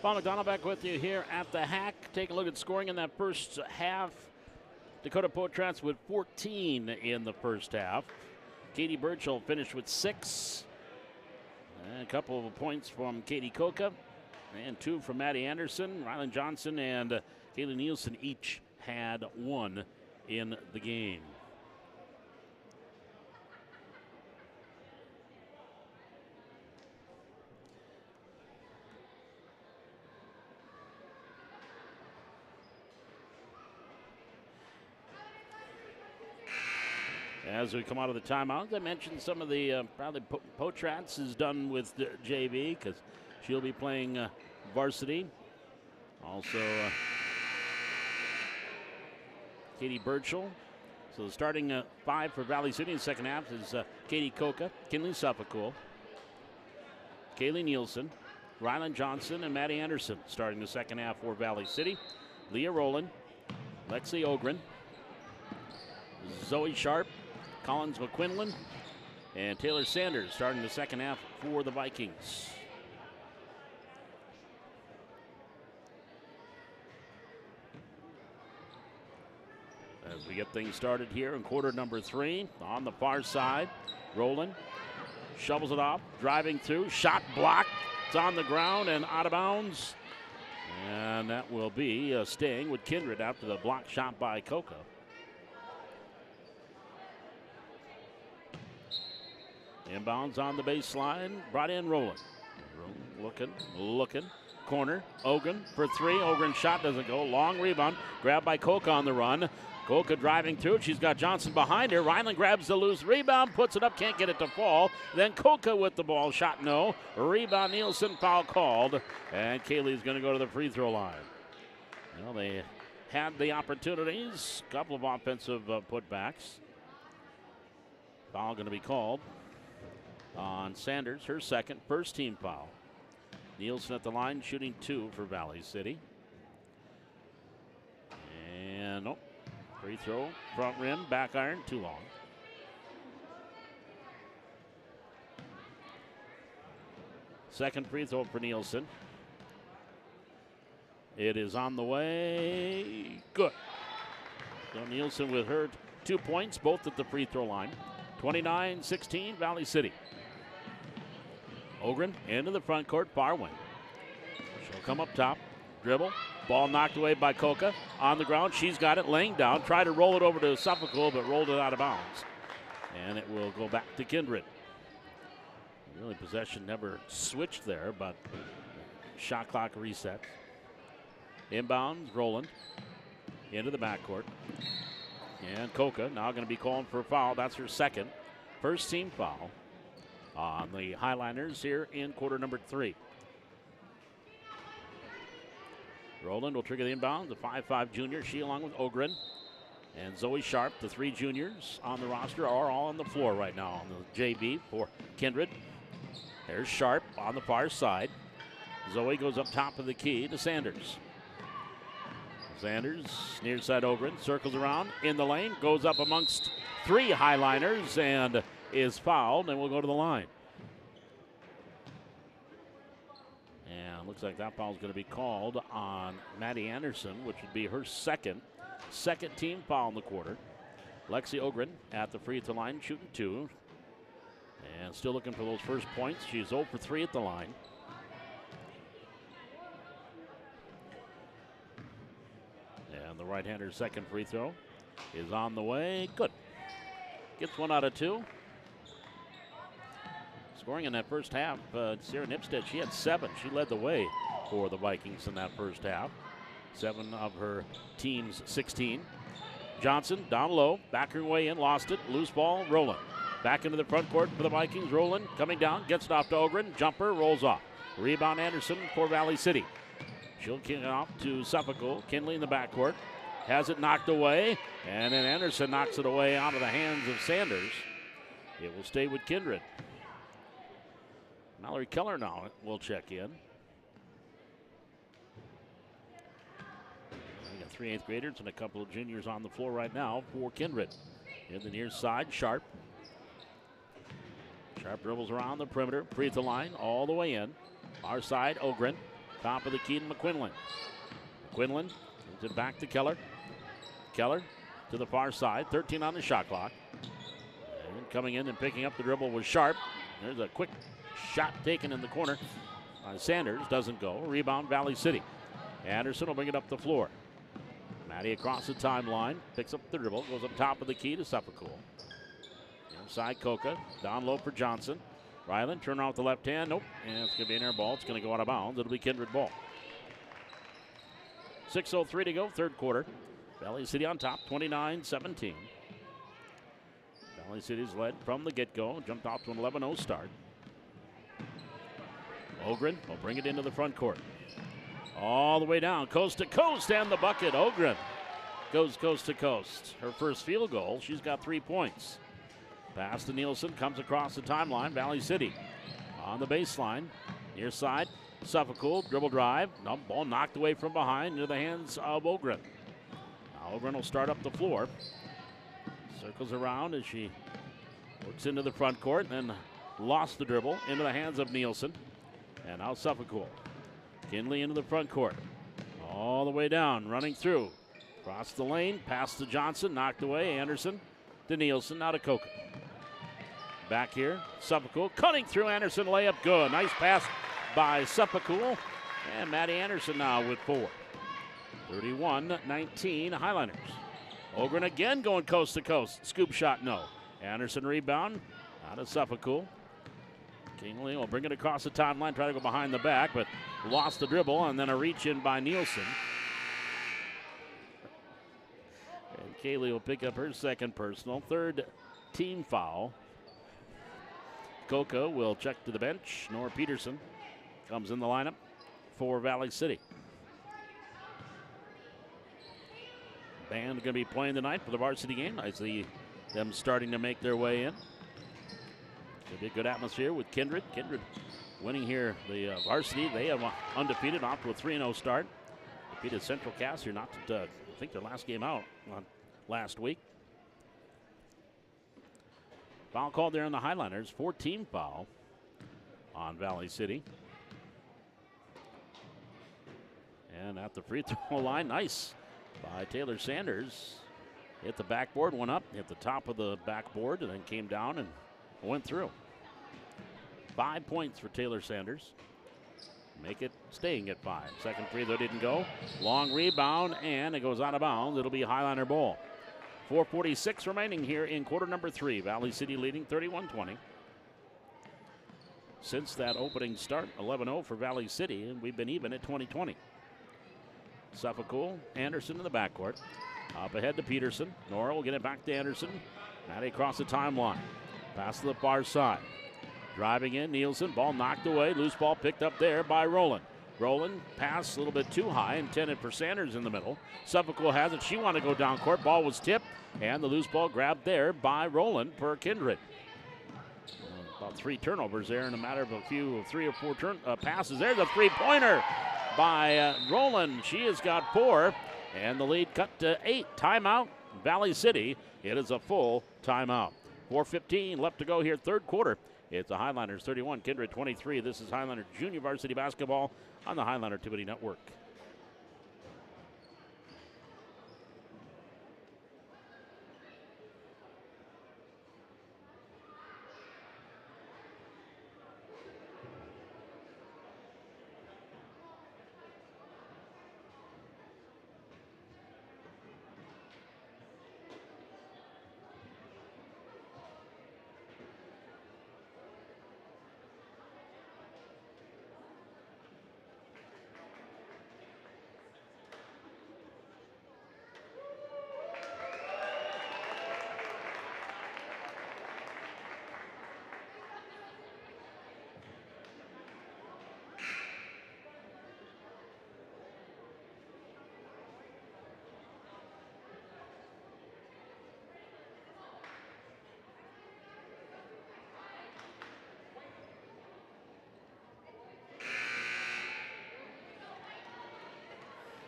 Paul McDonald back with you here at the Hack. Take a look at scoring in that first half. Dakota Potrats with 14 in the first half. Katie Burchell finished with 6. And a couple of points from Katie Koka. And 2 from Maddie Anderson. Rylan Johnson and Kaylee Nielsen each had 1 in the game. As we come out of the timeout, I mentioned some of the probably Potrats is done with JV because she'll be playing varsity. Also, Katie Burchell. So the starting 5 for Valley City in the second half is Katie Koka, Kinley Suffolk, Kaylee Nielsen, Rylan Johnson, and Maddie Anderson starting the second half for Valley City. Leah Rowland, Lexi Ogren, Zoe Sharp, Collins McQuinlan, and Taylor Sanders starting the second half for the Vikings. As we get things started here in quarter number 3, on the far side, Rowland shovels it off, driving through, shot blocked. It's on the ground and out of bounds. And that will be staying with Kindred after the block shot by Koka. Inbounds on the baseline, brought in Rowland. Looking. Corner, Ogren for 3. Ogren shot doesn't go. Long rebound, grabbed by Koka on the run. Koka driving through. She's got Johnson behind her. Ryland grabs the loose rebound, puts it up, can't get it to fall. Then Koka with the ball, shot no. Rebound, Nielsen, foul called. And Kaylee's going to go to the free throw line. Well, they had the opportunities. A couple of offensive putbacks. Foul going to be called on Sanders, her second, first team foul. Nielsen at the line, shooting 2 for Valley City. And nope. Free throw, front rim, back iron, too long. Second free throw for Nielsen. It is on the way. Good. So Nielsen with her 2 points, both at the free throw line. 29-16, Valley City. Ogren into the front court, far wing. She'll come up top, dribble. Ball knocked away by Koka. On the ground, she's got it, laying down. Tried to roll it over to Suffolk, but rolled it out of bounds. And it will go back to Kindred. Really, possession never switched there, but shot clock resets. Inbounds, Rowland into the backcourt. And Koka now going to be calling for a foul. That's her second. First team foul on the Highliners here in quarter number 3. Rowland will trigger the inbound, the 5'5 junior. She along with Ogren and Zoe Sharp, the 3 juniors on the roster, are all on the floor right now on the JV for Kindred. There's Sharp on the far side. Zoe goes up top of the key to Sanders. Sanders, near side Ogren, circles around in the lane, goes up amongst 3 Highliners and is fouled, and will go to the line. And looks like that foul is going to be called on Maddie Anderson, which would be her second team foul in the quarter. Lexi Ogren at the free throw line, shooting 2. And still looking for those first points. She's 0 for 3 at the line. And the right-hander's second free throw is on the way. Good. Gets 1 out of 2. Scoring in that first half, Sarah Nipstead, she had 7. She led the way for the Vikings in that first half. 7 of her team's 16. Johnson down low, back her way in, lost it. Loose ball, Rowland. Back into the front court for the Vikings. Rowland coming down, gets it off to Ogren. Jumper, rolls off. Rebound Anderson for Valley City. She'll kick it off to Suffolk. Kinley in the backcourt. Has it knocked away, and then Anderson knocks it away out of the hands of Sanders. It will stay with Kindred. Mallory Keller now will check in. We got 3 8th graders and a couple of juniors on the floor right now for Kindred. In the near side, Sharp. Sharp dribbles around the perimeter, free throw line, all the way in. Our side, Ogren. Top of the key to McQuinlan. McQuinlan gives it back to Keller. Keller to the far side, 13 on the shot clock. And coming in and picking up the dribble was Sharp. There's a quick shot taken in the corner. Sanders doesn't go. Rebound, Valley City. Anderson will bring it up the floor. Maddie across the timeline, picks up the dribble, goes up top of the key to Suffolk. Inside Coca, down low for Johnson. Ryland, turn around with the left hand. Nope, and it's going to be an air ball. It's going to go out of bounds. It'll be Kindred ball. 6:03 to go, third quarter. Valley City on top, 29-17. Valley City's led from the get-go, jumped off to an 11-0 start. Ogren will bring it into the front court. All the way down, coast to coast, and the bucket. Ogren goes coast to coast. Her first field goal, she's got 3 points. Pass to Nielsen, comes across the timeline. Valley City on the baseline. Near side, Suffolk, dribble drive. No, ball knocked away from behind into the hands of Ogren. Now Ogren will start up the floor. Circles around as she works into the front court, and then lost the dribble into the hands of Nielsen. And now Suffolk. Kinley into the front court. All the way down, running through. Across the lane, pass to Johnson, knocked away. Anderson to Nielsen, now to Coca. Back here, Suffolk cutting through. Anderson, layup good. Nice pass by Suffolk. And Maddie Anderson now with 4. 31-19 Highliners. Ogren again going coast to coast. Scoop shot, no. Anderson rebound, out of Suffolk. Kingley will bring it across the timeline, try to go behind the back, but lost the dribble, and then a reach in by Nielsen. And Kaylee will pick up her second personal, third team foul. Coca will check to the bench. Nora Peterson comes in the lineup for Valley City. Band going to be playing tonight for the varsity game. I see them starting to make their way in. It'll be a good atmosphere with Kindred. Kindred winning here the varsity. They have undefeated, off to a 3-0 start. Defeated Central Cass here, not to, I think their last game out last week. Foul called there on the Highliners. 4-team foul on Valley City. And at the free throw line, nice by Taylor Sanders. Hit the backboard, went up, hit the top of the backboard, and then came down and went through. 5 points for Taylor Sanders. Make it staying at 5. Second free throw didn't go. Long rebound, and it goes out of bounds. It'll be Highliner ball. 4:46 remaining here in quarter number 3. Valley City leading 31-20. Since that opening start, 11-0 for Valley City, and we've been even at 20-20. Suffolk, Anderson in the backcourt. Up ahead to Peterson. Nora will get it back to Anderson. Maddie across the timeline. Pass to the far side. Driving in, Nielsen. Ball knocked away. Loose ball picked up there by Rowland. Rowland pass a little bit too high, intended for Sanders in the middle. Suffolk has it. She wanted to go down court. Ball was tipped, and the loose ball grabbed there by Rowland for Kindred. About 3 turnovers there in a matter of 3 or 4 passes. There's a three-pointer by Rowland. She has got 4, and the lead cut to 8. Timeout, Valley City. It is a full timeout. 4:15 left to go here, third quarter. It's the Highliners 31, Kindred 23. This is Highliner Junior Varsity Basketball on the Highliner Activity Network.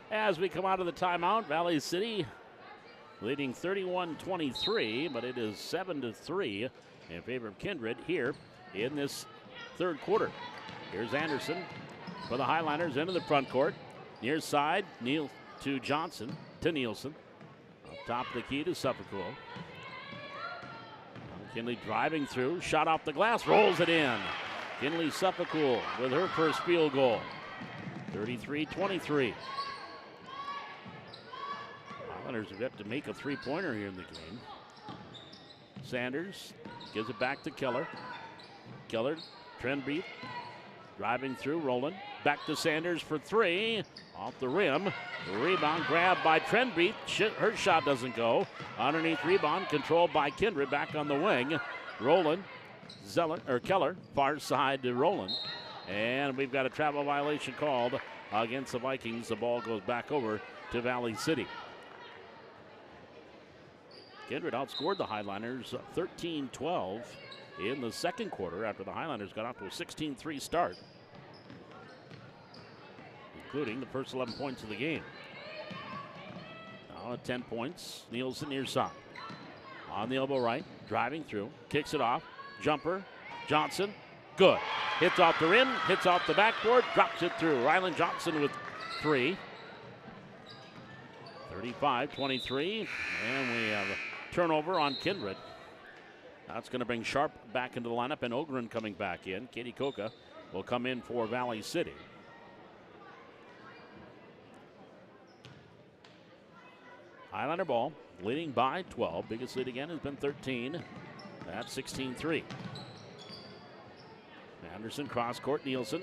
As we come out of the timeout, Valley City leading 31-23, but it is 7-3 in favor of Kindred here in this third quarter. Here's Anderson. for the Highliners into the front court. Near side, Neal to Johnson to Nielsen. Up top of the key to Suffolk. Kinley driving through, shot off the glass, rolls it in. Kinley Suffolk with her first field goal. 33-23. Highlanders have yet to make a three-pointer here in the game. Sanders gives it back to Keller. Keller, Trenbeath, driving through, rolling. Back to Sanders for three. Off the rim. The rebound grabbed by Trenbeath. Her shot doesn't go. Underneath rebound controlled by Kindred. Back on the wing. Roland, Keller, far side to Roland. And we've got a travel violation called against the Vikings. The ball goes back over to Valley City. Kindred outscored the Highliners 13-12 in the second quarter after the Highlanders got off to a 16-3 start, including the first 11 points of the game. Now at 10 points, Nielsen near side. On the elbow right, driving through, kicks it off, jumper, Johnson, good. Hits off the rim, hits off the backboard, drops it through. Rylan Johnson with three. 35-23, and we have a turnover on Kindred. That's going to bring Sharp back into the lineup and Ogren coming back in. Katie Koka will come in for Valley City. Highlander ball, leading by 12. Biggest lead again has been 13. That's 16-3. Anderson cross court. Nielsen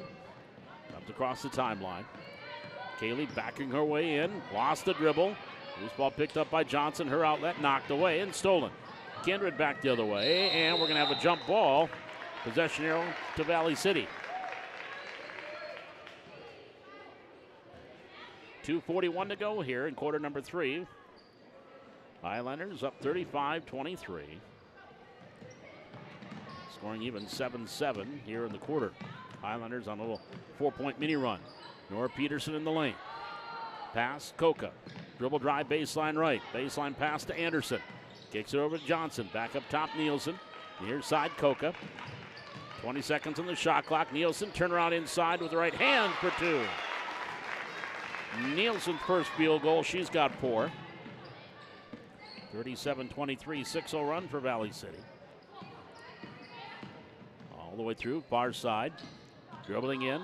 comes across the timeline. Kaylee backing her way in. Lost the dribble. Loose ball picked up by Johnson. Her outlet knocked away and stolen. Kindred back the other way, and we're going to have a jump ball. Possession arrow to Valley City. 2:41 to go here in quarter number 3. Highlanders up 35-23. Scoring even 7-7 here in the quarter. Highlanders on a little 4-point mini run. Nora Peterson in the lane. Pass, Koka. Dribble drive, baseline right. Baseline pass to Anderson. Kicks it over to Johnson. Back up top, Nielsen. Near side, Koka. 20 seconds on the shot clock. Nielsen turnaround inside with the right hand for two. Nielsen's first field goal. She's got 4. 37-23, 6-0 run for Valley City. All the way through, far side. Dribbling in.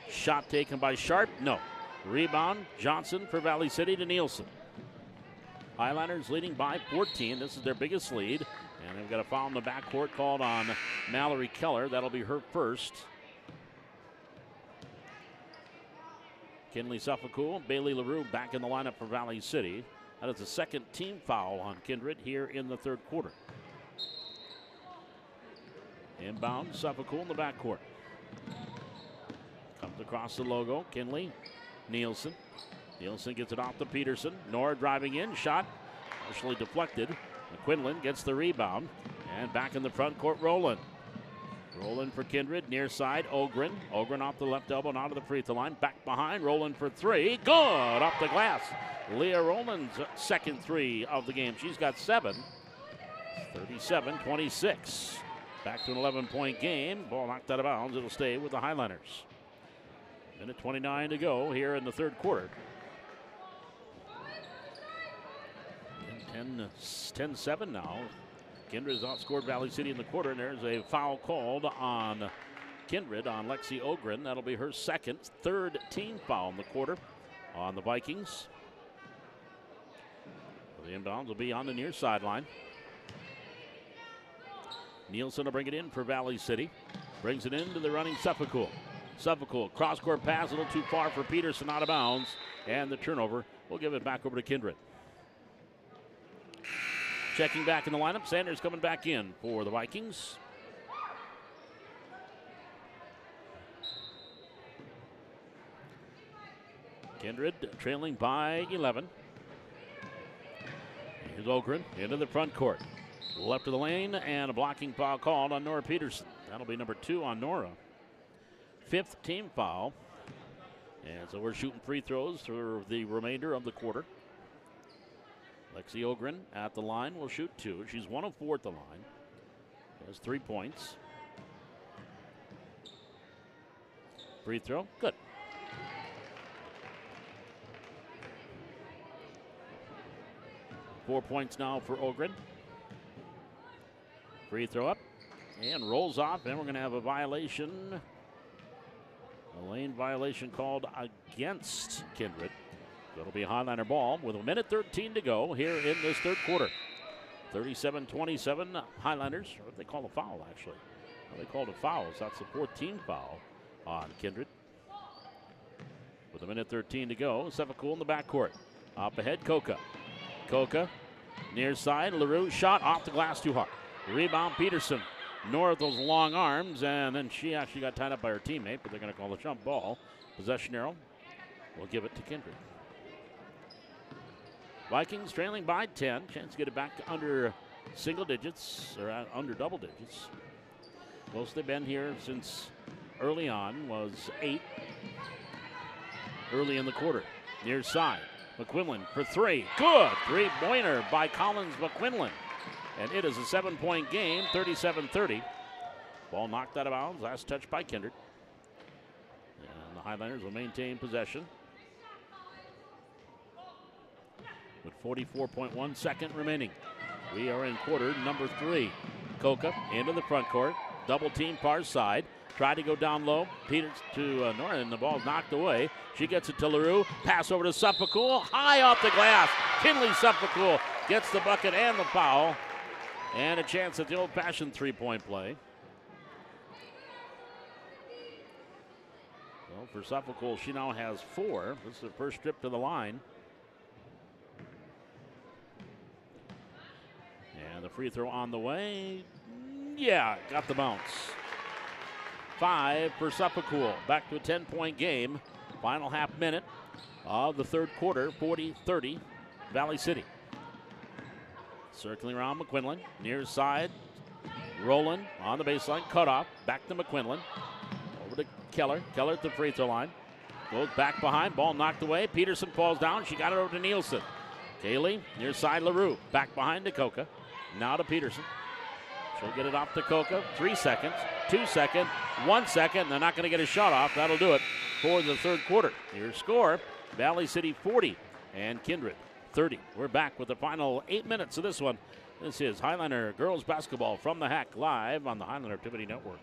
Shot taken by Sharp. No. Rebound, Johnson for Valley City to Nielsen. Highlanders leading by 14. This is their biggest lead. And they've got a foul in the backcourt called on Mallory Keller. That'll be her first. Kinley Suffolk, Bailey LaRue back in the lineup for Valley City. That is the second team foul on Kindred here in the third quarter. Inbound, Suffolk in the backcourt. Comes across the logo, Kinley, Nielsen. Nielsen gets it off to Peterson. Nora driving in, shot partially deflected. Quinlan gets the rebound. And back in the front court, Roland. Roland for Kindred, near side, Ogren. Ogren off the left elbow and out of the free throw line. Back behind, Roland for three. Good, off the glass. Leah Roland's second three of the game. She's got 7. 37-26. Back to an 11-point game. Ball knocked out of bounds. It'll stay with the Highlanders. Minute 29 to go here in the third quarter. 10-7 now. Kindred has outscored Valley City in the quarter, and there's a foul called on Kindred on Lexi Ogren. That'll be her third team foul in the quarter on the Vikings. The inbounds will be on the near sideline. Nielsen will bring it in for Valley City. Brings it into the running Suffolk. Suffolk, cross-court pass, a little too far for Peterson, out of bounds. And the turnover will give it back over to Kindred. Checking back in the lineup, Sanders coming back in for the Vikings. Kindred trailing by 11. Here's Ogren into the front court. Left of the lane, and a blocking foul called on Nora Peterson. That'll be number 2 on Nora. 5th team foul. And so we're shooting free throws for the remainder of the quarter. Lexi Ogren at the line will shoot 2. She's 1 of 4 at the line. Has 3 points. Free throw, good. 4 points now for Ogren. Free throw up and rolls off, and we're going to have a violation. A lane violation called against Kindred. It'll be Highliner ball with 1:13 to go here in this third quarter. 37-27 Highliners. Or they call a foul, actually. Well, they called a foul, so that's the 14th foul on Kindred. With 1:13 to go, Sefcool in the backcourt. Up ahead, Coca. Coca, near side, LaRue shot off the glass too hard. Rebound, Peterson. North those long arms, and then she actually got tied up by her teammate, but they're going to call the jump ball. Possession arrow. We'll give it to Kindred. Vikings trailing by 10. Chance to get it back to under single digits, or under double digits. Most they've been here since early on was 8 early in the quarter. Near side, McQuinlan for 3. Good three-pointer by Collins McQuinlan. And it is a 7-point game, 37-30. Ball knocked out of bounds, last touch by Kindred. And the Highliners will maintain possession. With 44.1 seconds remaining. We are in quarter number 3. Coca into the front court. Double team far side. Tried to go down low. Peters to Norton, and the ball knocked away. She gets it to LaRue. Pass over to Sefcool. High off the glass. Kinley Sefcool gets the bucket and the foul. And a chance at the old-fashioned three-point play. Well, for Sefcool, she now has 4. This is the first trip to the line. And the free throw on the way. Yeah, got the bounce. 5 for Sefcool. Back to a 10-point game. Final half minute of the third quarter, 40-30, Valley City. Circling around McQuinlan, near side. Rowland on the baseline, cut off. Back to McQuinlan. Over to Keller. Keller at the free throw line. Goes back behind, ball knocked away. Peterson falls down. She got it over to Nielsen. Kaylee, near side LaRue. Back behind to Coca. Now to Peterson. She'll get it off to Coca. 3 seconds, 2 seconds, 1 second. They're not going to get a shot off. That'll do it for the third quarter. Your score, Valley City 40 and Kindred 30. We're back with the final 8 minutes of this one. This is Highliner girls basketball from the Hack live on the Highliner Activity Network.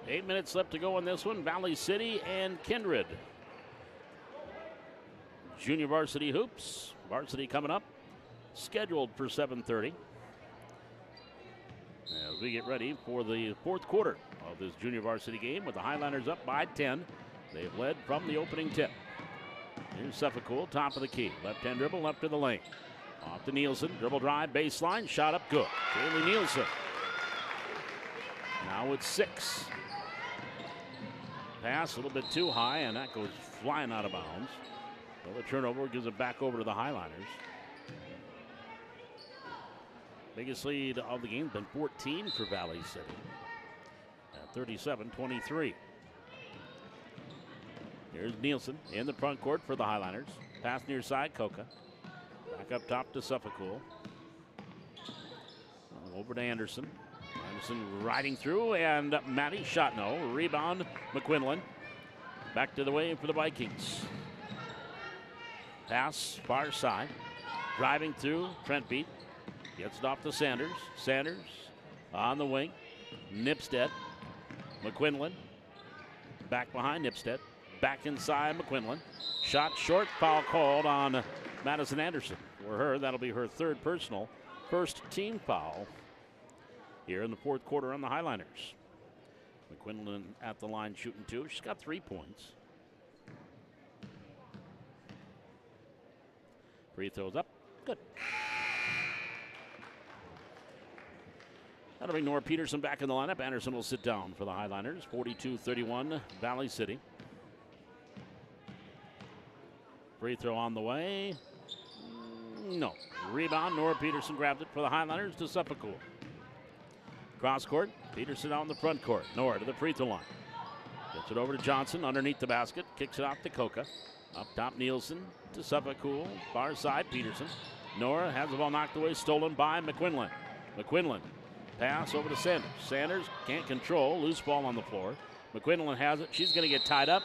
Eight minutes left to go in this one. Valley City and Kindred. Junior varsity hoops. Varsity coming up. Scheduled for 7:30. As we get ready for the fourth quarter of this junior varsity game with the Highliners up by 10. They've led from the opening tip. Here's Sefcool, top of the key. Left-hand dribble, left to the lane. Off to Nielsen. Dribble drive, baseline. Shot up good. Kaylee Nielsen. Now it's 6. Pass a little bit too high, and that goes flying out of bounds. So the turnover gives it back over to the Highliners. Biggest lead of the game has been 14 for Valley City at 37-23. Here's Nielsen in the front court for the Highliners. Pass near side, Coca. Back up top to Sefcool. Over to Anderson. Anderson riding through, and Maddie shot no. Rebound, McQuinlan. Back to the way for the Vikings. Pass, far side. Driving through, Trent Beat. Gets it off to Sanders. Sanders on the wing. Nipstead. McQuinlan. Back behind Nipstead. Back inside McQuinlan. Shot short. Foul called on Madison Anderson. For her, that'll be her third personal. First team foul here in the fourth quarter on the Highliners. McQuinlan at the line shooting 2. She's got 3 points. Free throws up. Good. That'll bring Nora Peterson back in the lineup. Anderson will sit down for the Highliners. 42-31, Valley City. Free throw on the way. No. Rebound. Nora Peterson grabs it for the Highliners to Suffolk. Cross court. Peterson out in the front court. Nora to the free throw line. Gets it over to Johnson underneath the basket. Kicks it off to Coca. Up top, Nielsen to Suffolk. Far side, Peterson. Nora has the ball knocked away, stolen by McQuinlan. McQuinlan. Pass over to Sanders. Sanders can't control. Loose ball on the floor. McQuinlan has it. She's going to get tied up.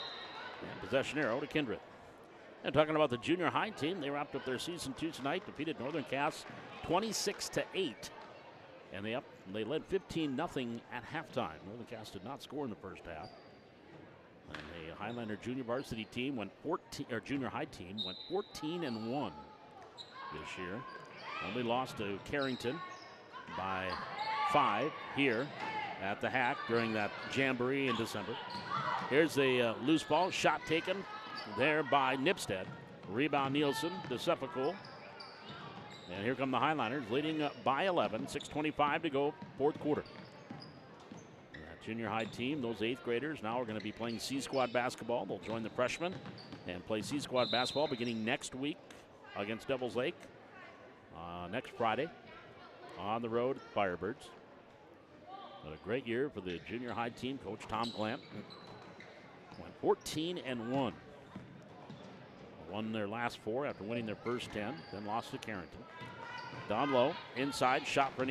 And possession arrow to Kindred. And talking about the junior high team, they wrapped up their season 2 tonight. Defeated Northern Cass 26-8. And they led 15-0 at halftime. Northern Cass did not score in the first half. And the Highliner junior varsity team junior high team went 14-1 this year. Only lost to Carrington by 5 here at the Hack during that jamboree in December. Here's a loose ball, shot taken there by Nipstead. Rebound Nielsen to Suffolk. And here come the Highliners leading by 11, 6:25 to go, fourth quarter. That junior high team, those 8th graders, now are going to be playing C-Squad basketball. They'll join the freshmen and play C-Squad basketball beginning next week against Devils Lake next Friday on the road at Firebirds. But a great year for the junior high team. Coach Tom Glant went 14-1. Won their last 4 after winning their first 10, then lost to Carrington. Down low, inside, shot for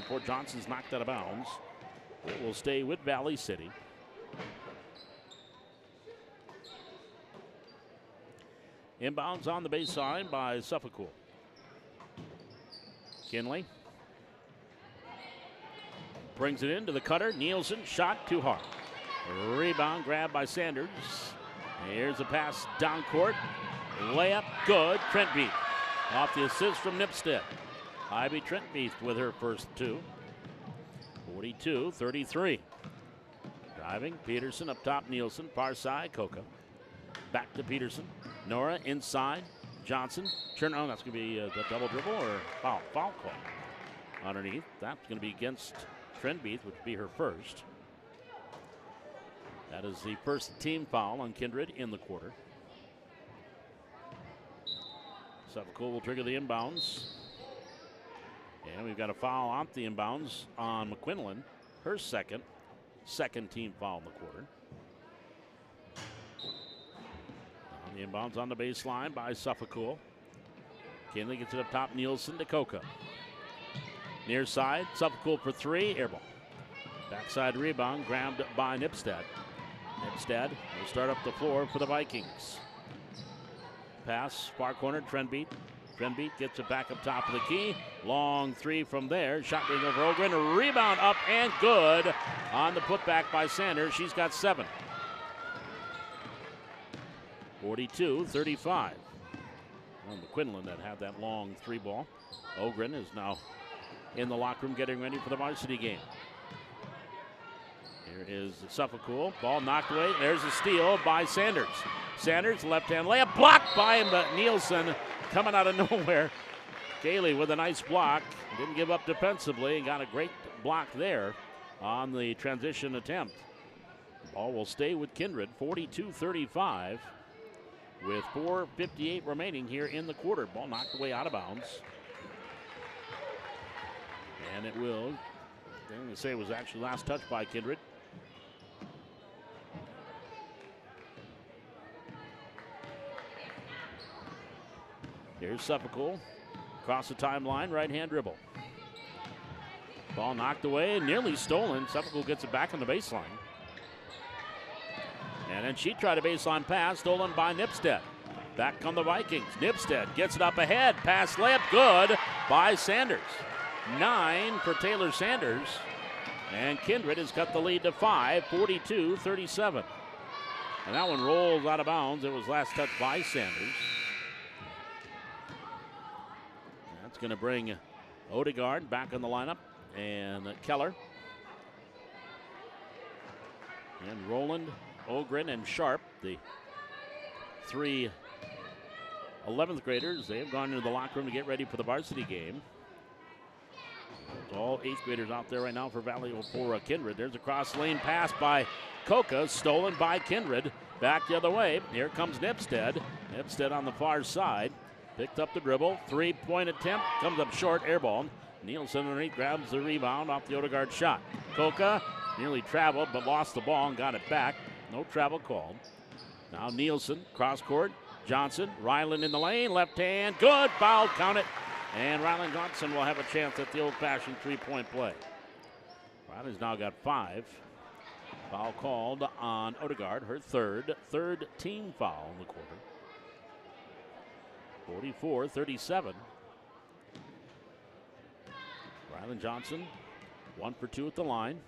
for Johnson's knocked out of bounds. It will stay with Valley City. Inbounds on the baseline by Suffolk. Kinley brings it into the cutter. Nielsen, shot too hard. Rebound grab by Sanders. Here's a pass down court. Layup good. Trent Beath off the assist from Nipstead. Ivy Trent Beath with her first 2. 42-33. Driving, Peterson up top, Nielsen, far side, Coca. Back to Peterson. Nora inside, Johnson. That's going to be the double dribble or foul call underneath. That's going to be against Trent Beath, which would be her first. That is the first team foul on Kindred in the quarter. Suffolk will trigger the inbounds. And we've got a foul on the inbounds on McQuinlan. Her second team foul in the quarter. On the inbounds on the baseline by Suffolk. Kinley gets it up top, Nielsen to Coca. Near side, Suffolk for 3, air ball. Backside rebound grabbed by Nipstead. Nipstead will start up the floor for the Vikings. Pass, far corner, Trent Beath. Trent Beath gets it back up top of the key. Long 3 from there. Shot being over Ogren. Rebound up and good on the putback by Sanders. She's got 7. 42-35. Well, McQuinlan that had that long 3 ball. Ogren is now in the locker room getting ready for the varsity game. Here is Suffolk. Ball knocked away. There's a steal by Sanders. Sanders, left-hand layup, blocked by him, but Nielsen coming out of nowhere. Kaylee with a nice block. Didn't give up defensively and got a great block there on the transition attempt. Ball will stay with Kindred, 42-35 with 4:58 remaining here in the quarter. Ball knocked away out of bounds. And it will, I'm going to say it was actually last touched by Kindred. Here's Suffolk. Across the timeline, right-hand dribble. Ball knocked away, nearly stolen. Suffolk gets it back on the baseline. And then she tried a baseline pass, stolen by Nipstead. Back on the Vikings. Nipstead gets it up ahead. Pass layup good by Sanders. 9 for Taylor Sanders. And Kindred has cut the lead to 5, 42-37. And that one rolls out of bounds. It was last touched by Sanders. That's going to bring Odegaard back in the lineup. And Keller. And Roland, Ogren, and Sharp, the 3 11th graders. They have gone into the locker room to get ready for the varsity game. All 8th graders out there right now for Kindred. There's a cross lane pass by Coca, stolen by Kindred. Back the other way. Here comes Nipstead. Nipstead on the far side. Picked up the dribble. 3-point attempt. Comes up short. Airball. Nielsen underneath grabs the rebound off the Odegaard shot. Coca nearly traveled but lost the ball and got it back. No travel called. Now Nielsen, cross court. Johnson, Ryland in the lane. Left hand. Good. Foul. Count it. And Ryland Johnson will have a chance at the old-fashioned 3-point play. Ryland's now got 5. Foul called on Odegaard, her third team foul in the quarter. 44-37. Ryland Johnson, 1 for 2 at the line.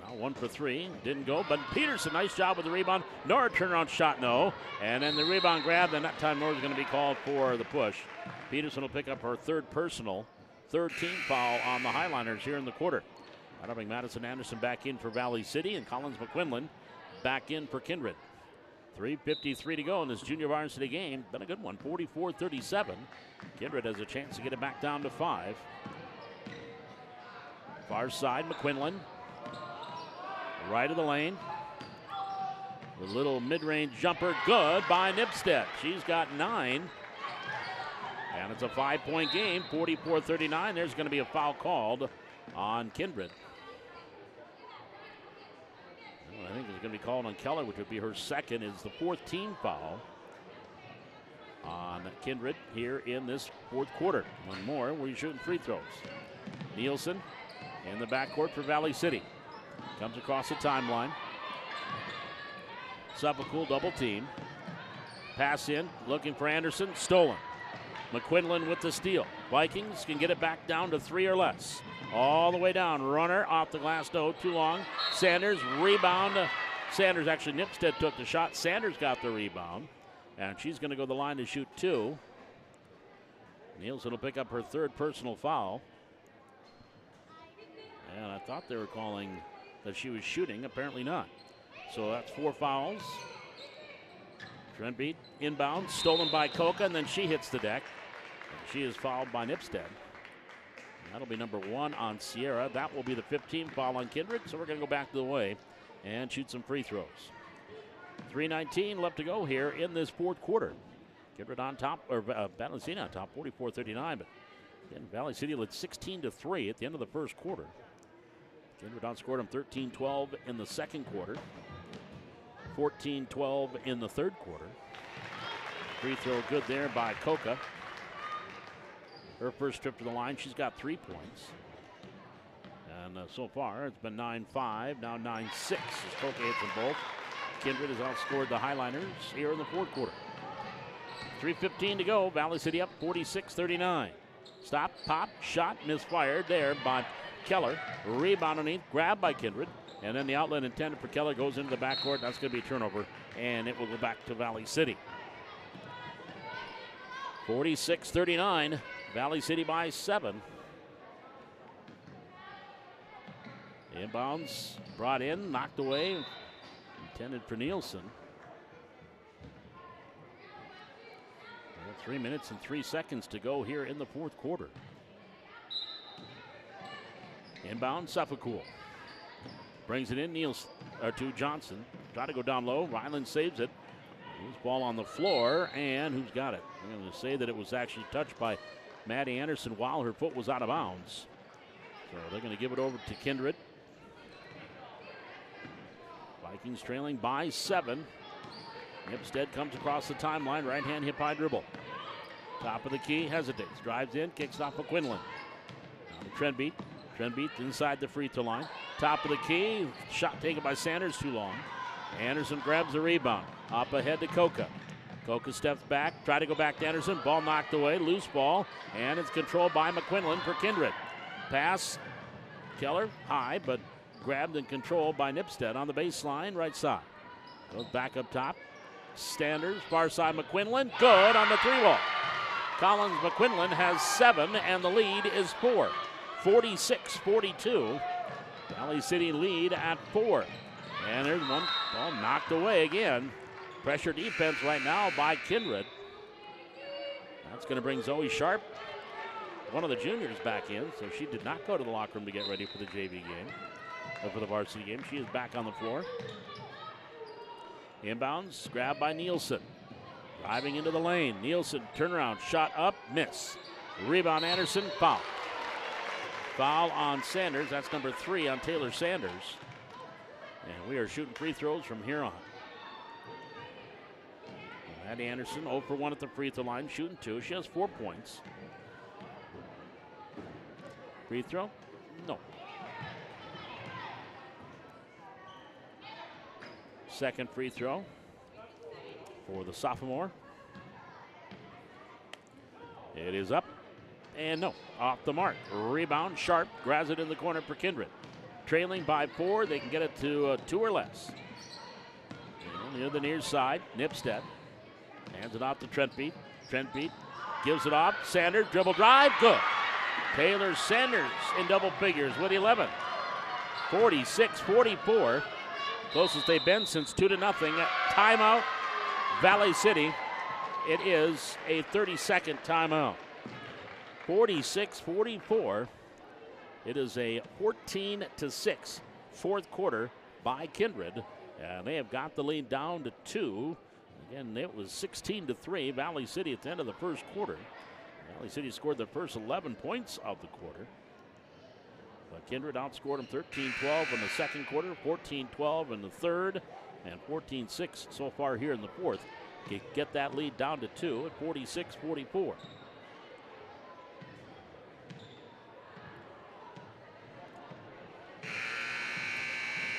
Now 1 for 3, didn't go, but Peterson, nice job with the rebound. Nora turnaround shot, no. And then the rebound grab, and that time Nora's going to be called for the push. Peterson will pick up her third team foul on the Highliners here in the quarter. That'll bring Madison Anderson back in for Valley City, and Collins McQuinlan back in for Kindred. 3:53 to go in this junior varsity game. Been a good one, 44-37. Kindred has a chance to get it back down to 5. Far side, McQuinlan. Right of the lane. The little mid-range jumper, good by Nipstead. She's got 9. And it's a 5-point game, 44-39. There's going to be a foul called on Kindred. I think it's going to be called on Keller, which would be her second, is the 4th team foul on Kindred here in this 4th quarter. One more, we're shooting free throws. Nielsen in the backcourt for Valley City. Comes across the timeline. Suffolk double team. Pass in, looking for Anderson, stolen. McQuinlan with the steal. Vikings can get it back down to 3 or less. All the way down, runner off the glass, no, too long. Sanders, rebound. Sanders, actually, Nipstead took the shot. Sanders got the rebound. And she's going to go to the line to shoot 2. Nielsen will pick up her 3rd personal foul. And I thought they were calling that she was shooting, apparently not. So that's 4 fouls. Trent beat inbound, stolen by Coca, and then she hits the deck. And she is fouled by Nipstead. That'll be number 1 on Sierra. That will be the 15th foul on Kindred, so we're going to go back to the way and shoot some free throws. 3:19 left to go here in this 4th quarter. Kindred on top, or Valley City on top, 44-39, but again, Valley City led 16-3 at the end of the 1st quarter. Kindred outscored them 13-12 in the 2nd quarter, 14-12 in the 3rd quarter. Free throw good there by Coca. Her first trip to the line, she's got 3 points. And so far, it's been 9-5, now 9-6 as Coca hits them both. Kindred has outscored the Highliners here in the 4th quarter. 3:15 to go, Valley City up 46-39. Stop, pop, shot, misfired there by Keller. Rebound underneath, grabbed by Kindred. And then the outlet intended for Keller goes into the backcourt. That's going to be a turnover, and it will go back to Valley City. 46-39. Valley City by 7. Inbounds brought in, knocked away, intended for Nielsen. 3 minutes and 3 seconds to go here in the 4th quarter. Inbound, Suffolk. Brings it in, to Johnson. Try to go down low. Ryland saves it. Loose ball on the floor, and who's got it? I'm going to say that it was actually touched by Maddie Anderson while her foot was out of bounds. So they're going to give it over to Kindred. Vikings trailing by 7. Nipstead comes across the timeline, right hand hip high dribble. Top of the key, hesitates, drives in, kicks off McQuinlan. Now to Trenbeat. Trenbeat inside the free throw line. Top of the key, shot taken by Sanders, too long. Anderson grabs the rebound. Up ahead to Coca. Coca steps back, try to go back to Anderson. Ball knocked away, loose ball, and it's controlled by McQuinlan for Kindred. Pass, Keller, high, but grabbed and controlled by Nipstead on the baseline, right side. Goes back up top. Standers, far side McQuinlan, good on the 3-ball. Collins McQuinlan has 7, and the lead is 4. 46-42. Valley City lead at 4. And there's one ball knocked away again. Pressure defense right now by Kindred. That's going to bring Zoe Sharp, one of the juniors, back in. So she did not go to the locker room to get ready for the JV game, or for the varsity game. She is back on the floor. Inbounds, grabbed by Nielsen. Driving into the lane. Nielsen, turnaround, shot up, miss. Rebound Anderson, foul. Foul on Sanders. That's number 3 on Taylor Sanders. And we are shooting free throws from here on. Maddie Anderson 0 for 1 at the free throw line, shooting 2. She has 4 points. Free throw? No. Second free throw for the sophomore. It is up and no, off the mark. Rebound, Sharp grabs it in the corner for Kindred. Trailing by 4, they can get it to 2 or less. And near the near side, Nipstead hands it off to Trentbeat. Trentbeat gives it off. Sanders, dribble drive, good. Taylor Sanders in double figures with 11. 46-44. Closest they've been since 2-0. Timeout, Valley City. It is a 30-second timeout. 46-44. It is a 14-6 fourth quarter by Kindred. And they have got the lead down to 2. Again, it was 16-3. Valley City at the end of the first quarter. Valley City scored the first 11 points of the quarter. But Kindred outscored them 13-12 in the second quarter, 14-12 in the third, and 14-6 so far here in the fourth. Get that lead down to 2 at 46-44.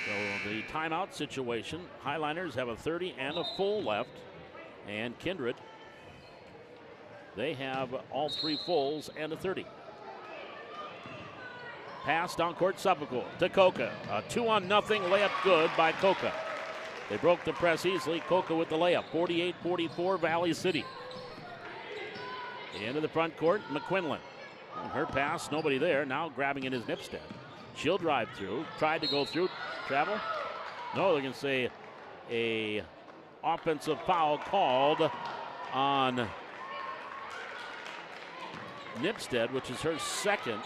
So the timeout situation, Highliners have a 30 and a full left, and Kindred, they have all 3 fulls and a 30. Pass down court, Suffolk to Coca. A 2-0 layup good by Coca. They broke the press easily. Coca with the layup. 48-44 Valley City. Into the front court, McQuinlan. Her pass, nobody there. Now grabbing it is Nipstead. She'll drive through. Tried to go through. Travel? No, they're going to say a offensive foul called on Nipstead, which is her second.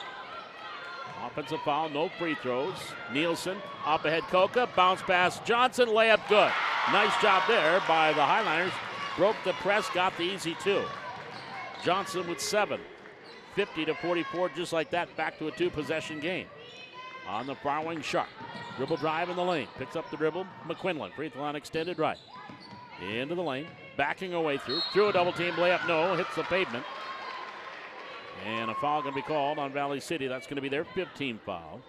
Offensive foul, no free throws. Nielsen up ahead, Coca, bounce pass, Johnson, layup good. Nice job there by the Highliners. Broke the press, got the easy 2. Johnson with 7. 50-44, just like that, back to a 2-possession game. On the far wing, Sharp. Dribble drive in the lane, picks up the dribble, McQuinlan, free throw line extended right. Into the lane, backing away through a double team layup, no, hits the pavement. And a foul going to be called on Valley City. That's going to be their 15th foul.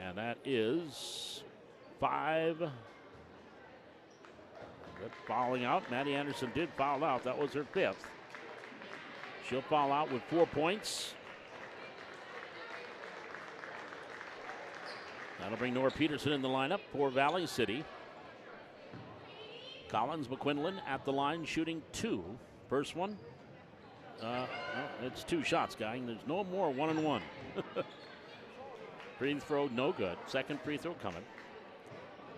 And that is 5. Good fouling out. Maddie Anderson did foul out. That was her 5th. She'll foul out with 4 points. That'll bring Nora Peterson in the lineup for Valley City. Collins McQuinlan at the line shooting 2. First one. Well, it's 2 shots, guy. There's no more 1-and-1. Free throw, no good. Second free throw coming.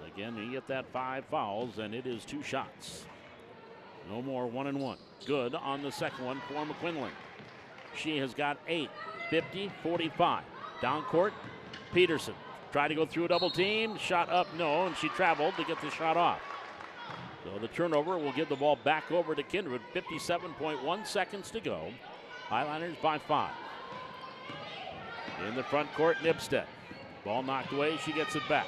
Again, you get that 5 fouls, and it is 2 shots. No more 1-and-1. Good on the second one for McQuinlan. She has got 8. 50-45. Down court, Peterson. Tried to go through a double team. Shot up, no, and she traveled to get the shot off. So the turnover will give the ball back over to Kindred. 57.1 seconds to go. Highliners by 5. In the front court, Nipstead. Ball knocked away. She gets it back.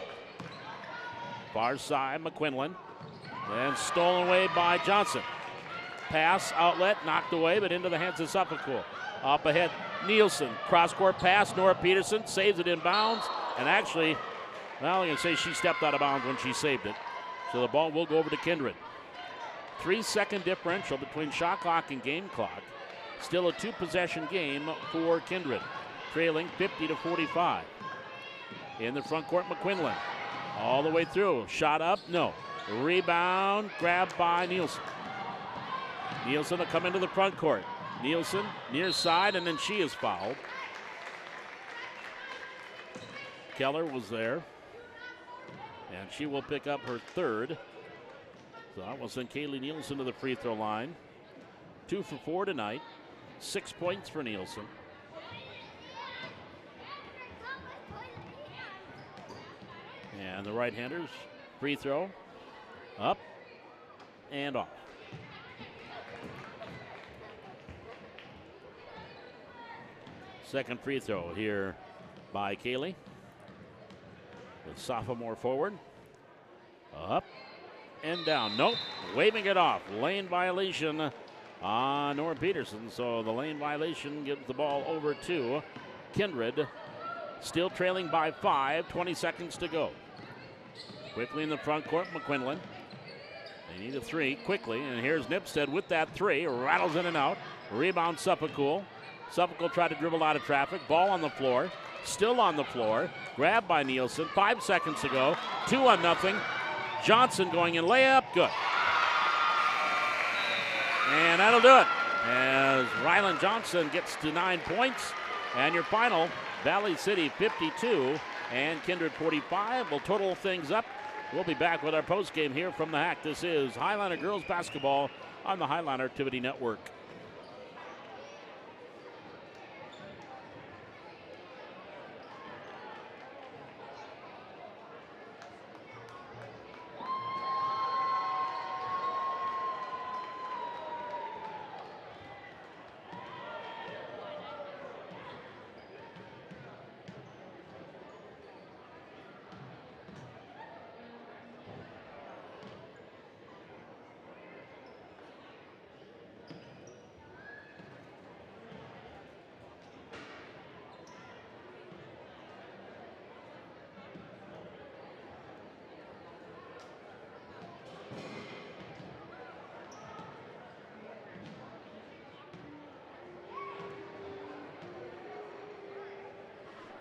Far side, McQuinlan. And stolen away by Johnson. Pass, outlet, knocked away, but into the hands of Suffolk. Up ahead, Nielsen. Cross-court pass. Nora Peterson saves it in bounds. And actually, well, I'm going to say she stepped out of bounds when she saved it. So the ball will go over to Kindred. 3-second differential between shot clock and game clock. Still a 2-possession game for Kindred, trailing 50-45. In the front court, McQuinlan all the way through. Shot up, no. Rebound, grabbed by Nielsen. Nielsen will come into the front court. Nielsen near side, and then she is fouled. Keller was there, and she will pick up her third. So that will send Kaylee Nielsen to the free throw line. 2 for 4 tonight. 6 points for Nielsen. And the right-handers, free throw, up and off. Second free throw here by Kaylee. The sophomore forward. Up and down. Nope, waving it off. Lane violation on Nora Peterson. So the lane violation gives the ball over to Kindred. Still trailing by 5, 20 seconds to go. Quickly in the front court, McQuinlan. They need a 3 quickly, and here's Nipstead with that 3. Rattles in and out. Rebound, Suppicool. Suppicool tried to dribble out of traffic. Ball on the floor. Still on the floor. Grabbed by Nielsen. 5 seconds to go. 2-0. Johnson going in. Layup. Good. And that'll do it as Rylan Johnson gets to 9 points. And your final, Valley City 52 and Kindred 45. We'll total things up. We'll be back with our postgame here from the Hack. This is Highliner Girls Basketball on the Highliner Activity Network.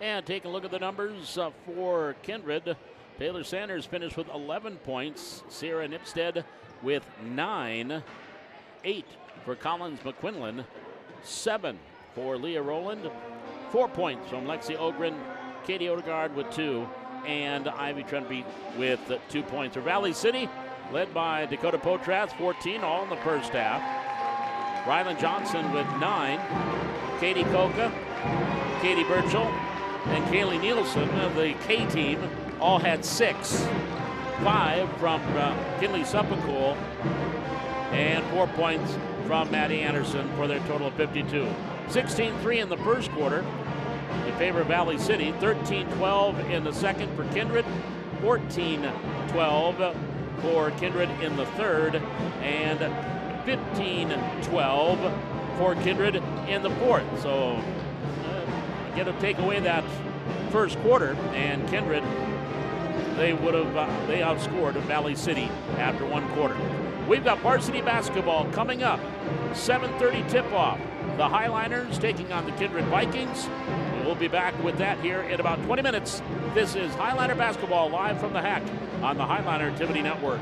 And take a look at the numbers for Kindred. Taylor Sanders finished with 11 points. Sierra Nipstead with 9. 8 for Collins McQuinlan. 7 for Leah Rowland. 4 points from Lexi Ogren. Katie Odegaard with 2. And Ivy Trenby with 2 points. For Valley City, led by Dakota Potratz, 14, all in the first half. Rylan Johnson with 9. Katie Koka, Katie Burchell, and Kaylee Nielsen of the K team all had 6. 5 from Kinley Suppicool and 4 points from Maddie Anderson for their total of 52. 16-3 in the first quarter in favor of Valley City. 13-12 in the second for Kindred. 14-12 for Kindred in the third. And 15-12 for Kindred in the fourth. So get to take away that first quarter, and Kindred, they outscored Valley City after 1 quarter. We've got varsity basketball coming up. 7:30 tip-off. The Highliners taking on the Kindred Vikings. We'll be back with that here in about 20 minutes. This is Highliner Basketball live from the Hack on the Highliner Activity Network.